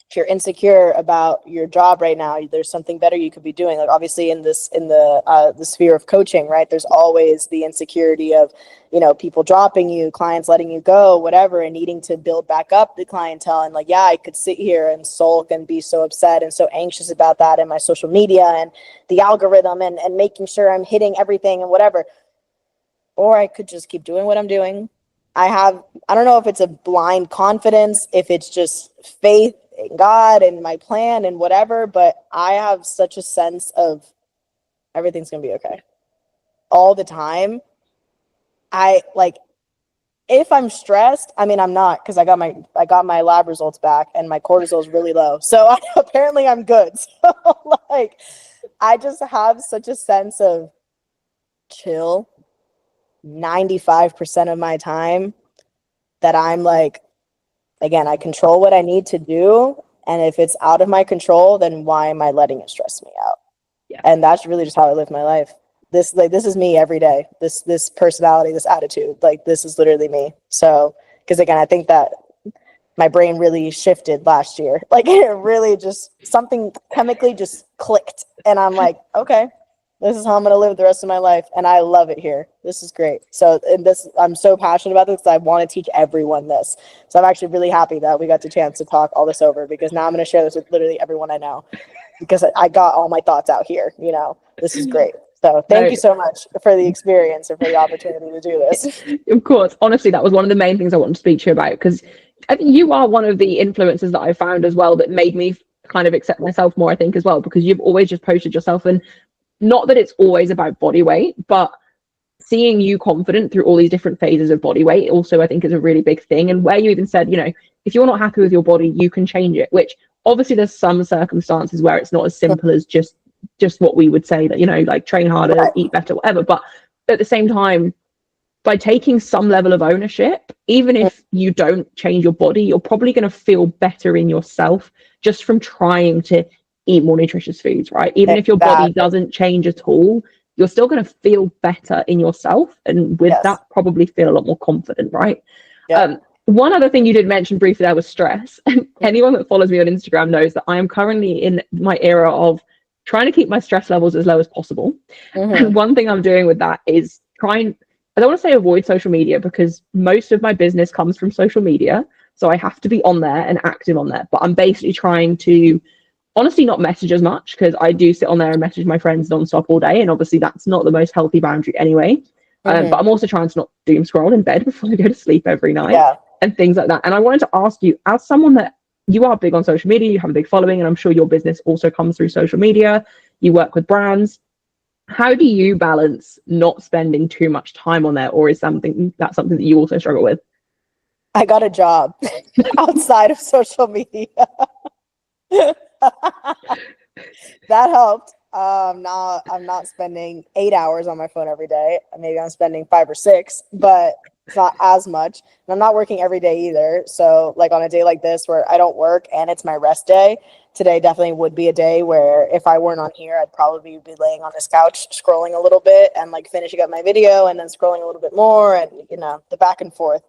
If you're insecure about your job right now, there's something better you could be doing. Like obviously in the sphere of coaching, right? There's always the insecurity of, people dropping you, clients letting you go, whatever, and needing to build back up the clientele. And like, yeah, I could sit here and sulk and be so upset and so anxious about that in my social media and the algorithm and making sure I'm hitting everything and whatever. Or I could just keep doing what I'm doing. I don't know if it's a blind confidence, if it's just faith in God and my plan and whatever, but I have such a sense of everything's going to be okay all the time. I like, if I'm stressed, I mean, I'm not, because I got my lab results back and my cortisol is really low. So apparently I'm good. So like, I just have such a sense of chill 95% of my time that I'm like, again, I control what I need to do. And if it's out of my control, then why am I letting it stress me out? Yeah. And that's really just how I live my life. This is me every day. This personality, this attitude, like this is literally me. So, because again, I think that my brain really shifted last year. Like it really just something chemically just clicked. And I'm like, okay, this is how I'm going to live the rest of my life. And I love it here. This is great. So, I'm so passionate about this because I want to teach everyone this. So I'm actually really happy that we got the chance to talk all this over because now I'm going to share this with literally everyone I know because I got all my thoughts out here. This is great. So thank you so much for the experience and for the opportunity to do this. Of course. Honestly, that was one of the main things I wanted to speak to you about because I think you are one of the influencers that I found as well that made me kind of accept myself more, I think, as well, because you've always just posted yourself. And not that it's always about body weight, but seeing you confident through all these different phases of body weight also, I think, is a really big thing. And where you even said, if you're not happy with your body, you can change it, which obviously there's some circumstances where it's not as simple as just what we would say that, like train harder, Right. eat better, whatever. But at the same time, by taking some level of ownership, even if you don't change your body, you're probably going to feel better in yourself just from trying to eat more nutritious foods, right? Even if your body doesn't change at all, you're still going to feel better in yourself. And with that, probably feel a lot more confident, right? Yep. One other thing you did mention briefly there was stress. And anyone that follows me on Instagram knows that I am currently in my era of trying to keep my stress levels as low as possible. And one thing I'm doing with that is I don't want to say avoid social media because most of my business comes from social media. So I have to be on there and active on there. But I'm basically trying to honestly not message as much because I do sit on there and message my friends nonstop all day. And obviously that's not the most healthy boundary anyway. But I'm also trying to not doom scroll in bed before I go to sleep every night and things like that. And I wanted to ask you, as someone that you are big on social media, you have a big following, and I'm sure your business also comes through social media. You work with brands. How do you balance not spending too much time on there, or is something that you also struggle with? I got a job outside of social media. That helped. Now I'm not spending 8 hours on my phone every day. Maybe I'm spending 5 or 6, but it's not as much. And I'm not working every day either. So like on a day like this where I don't work and it's my rest day, today definitely would be a day where if I weren't on here, I'd probably be laying on this couch, scrolling a little bit and like finishing up my video and then scrolling a little bit more and, the back and forth.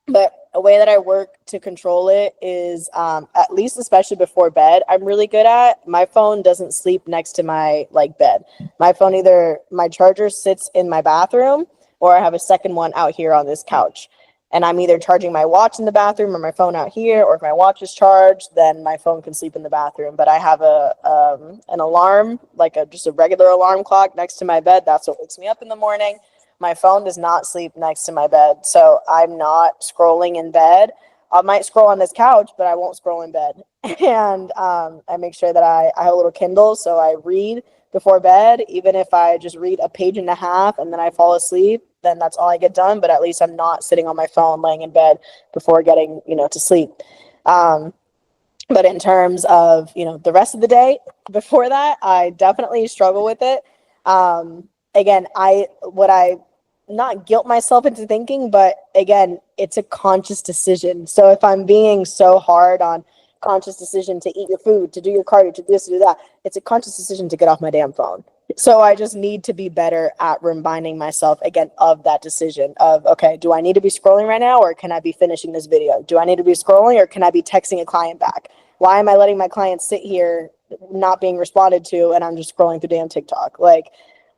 But a way that I work to control it is, at least especially before bed, I'm really good at, my phone doesn't sleep next to my bed. My phone, either my charger sits in my bathroom or I have a second one out here on this couch. And I'm either charging my watch in the bathroom or my phone out here, or if my watch is charged, then my phone can sleep in the bathroom. But I have an alarm, like just a regular alarm clock next to my bed. That's what wakes me up in the morning. My phone does not sleep next to my bed, so I'm not scrolling in bed. I might scroll on this couch, but I won't scroll in bed. And I make sure that I have a little Kindle, so I read before bed. Even if I just read a page and a half and then I fall asleep, then that's all I get done. But at least I'm not sitting on my phone laying in bed before getting, to sleep. But in terms of, the rest of the day before that, I definitely struggle with it. Again, I not guilt myself into thinking, but again, it's a conscious decision. So if I'm being so hard on conscious decision to eat your food, to do your cardio, to do this, to do that, it's a conscious decision to get off my damn phone. So I just need to be better at reminding myself again of that decision of, okay, do I need to be scrolling right now, or can I be finishing this video? Do I need to be scrolling, or can I be texting a client back? Why am I letting my client sit here not being responded to and I'm just scrolling through damn TikTok? Like,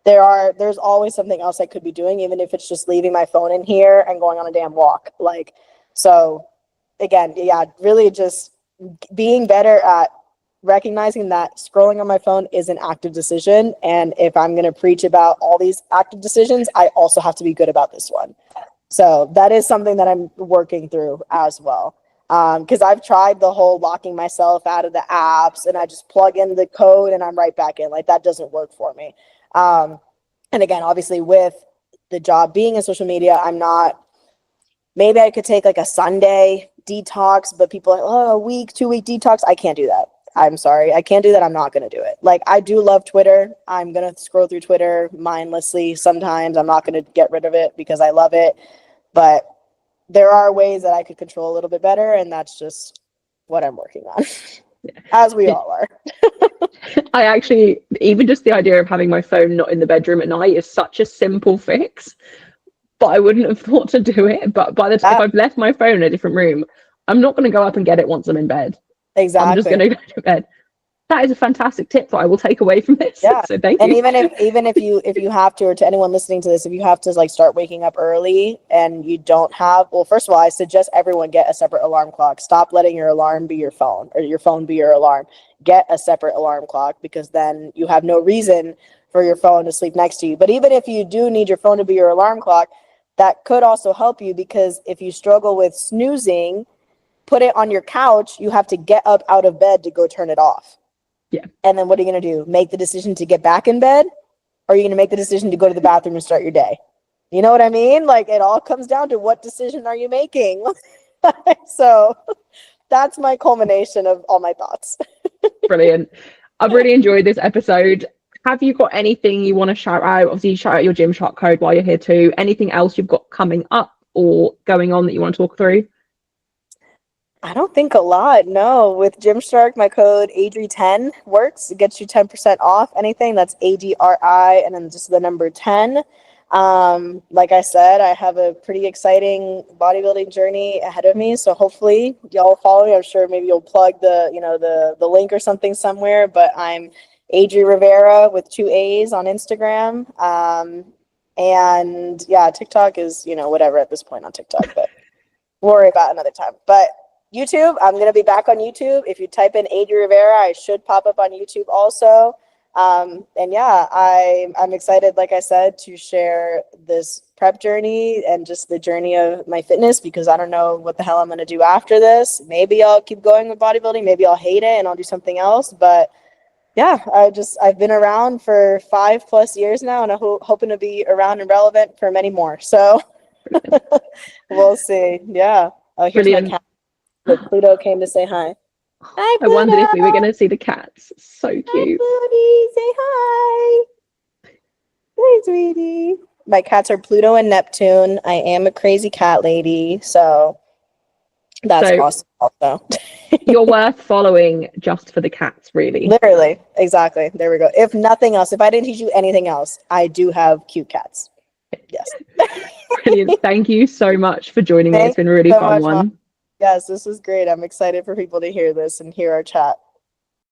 there's always something else I could be doing, even if it's just leaving my phone in here and going on a damn walk. Like, so again, yeah, really just being better at recognizing that scrolling on my phone is an active decision. And if I'm going to preach about all these active decisions, I also have to be good about this one. So that is something that I'm working through as well. Because I've tried the whole locking myself out of the apps and I just plug in the code and I'm right back in. Like, that doesn't work for me. And again, obviously with the job being in social media, maybe I could take like a Sunday detox, but people are like, oh, a week, 2-week detox. I can't do that. I'm sorry. I can't do that. I'm not going to do it. Like, I do love Twitter. I'm going to scroll through Twitter mindlessly sometimes. I'm not going to get rid of it because I love it. But there are ways that I could control a little bit better. And that's just what I'm working on, as we all are. I actually, even just the idea of having my phone not in the bedroom at night is such a simple fix, but I wouldn't have thought to do it. But by the time, if I've left my phone in a different room, I'm not going to go up and get it once I'm in bed. Exactly. I'm just going to go to bed. That is a fantastic tip that I will take away from this. Yeah. So thank you. And even if you have to, or to anyone listening to this, if you have to like start waking up early and you don't have, well, first of all, I suggest everyone get a separate alarm clock. Stop letting your alarm be your phone or your phone be your alarm. Get a separate alarm clock, because then you have no reason for your phone to sleep next to you. But even if you do need your phone to be your alarm clock, that could also help you, because if you struggle with snoozing, put it on your couch. You have to get up out of bed to go turn it off. Yeah. And then what are you going to do? Make the decision to get back in bed? Or are you going to make the decision to go to the bathroom and start your day? You know what I mean? Like, it all comes down to what decision are you making? So that's my culmination of all my thoughts. Brilliant. I've really enjoyed this episode. Have you got anything you want to shout out? Obviously, you shout out your Gymshark code while you're here too. Anything else you've got coming up or going on that you want to talk through? I don't think a lot. No, with Gymshark, my code Adri10 works. It gets you 10% off anything. That's ADRI and then just the number 10. Like I said, I have a pretty exciting bodybuilding journey ahead of me. So hopefully y'all follow me. I'm sure maybe you'll plug the link or something somewhere, but I'm Adri Rivera with 2 A's on Instagram. And yeah, TikTok is, whatever at this point on TikTok, but we'll worry about another time. But YouTube, I'm going to be back on YouTube. If you type in Adri Rivera, I should pop up on YouTube also. And yeah, I'm excited, like I said, to share this prep journey and just the journey of my fitness, because I don't know what the hell I'm going to do after this. Maybe I'll keep going with bodybuilding. Maybe I'll hate it and I'll do something else. But yeah, I've been around for 5+ years now, and I'm hoping to be around and relevant for many more. So we'll see. Yeah. Oh, here's my cat. Look, Pluto came to say hi. Hi, Pluto. I wondered if we were going to see the cats. So cute. Hi, Pluty. Say hi. Hi, sweetie. My cats are Pluto and Neptune. I am a crazy cat lady, so that's awesome also. You're worth following just for the cats, really. Literally. Exactly. There we go. If nothing else, if I didn't teach you anything else, I do have cute cats. Yes. Brilliant. Thank you so much for joining me. It's been a really fun one. Yes, this was great. I'm excited for people to hear this and hear our chat.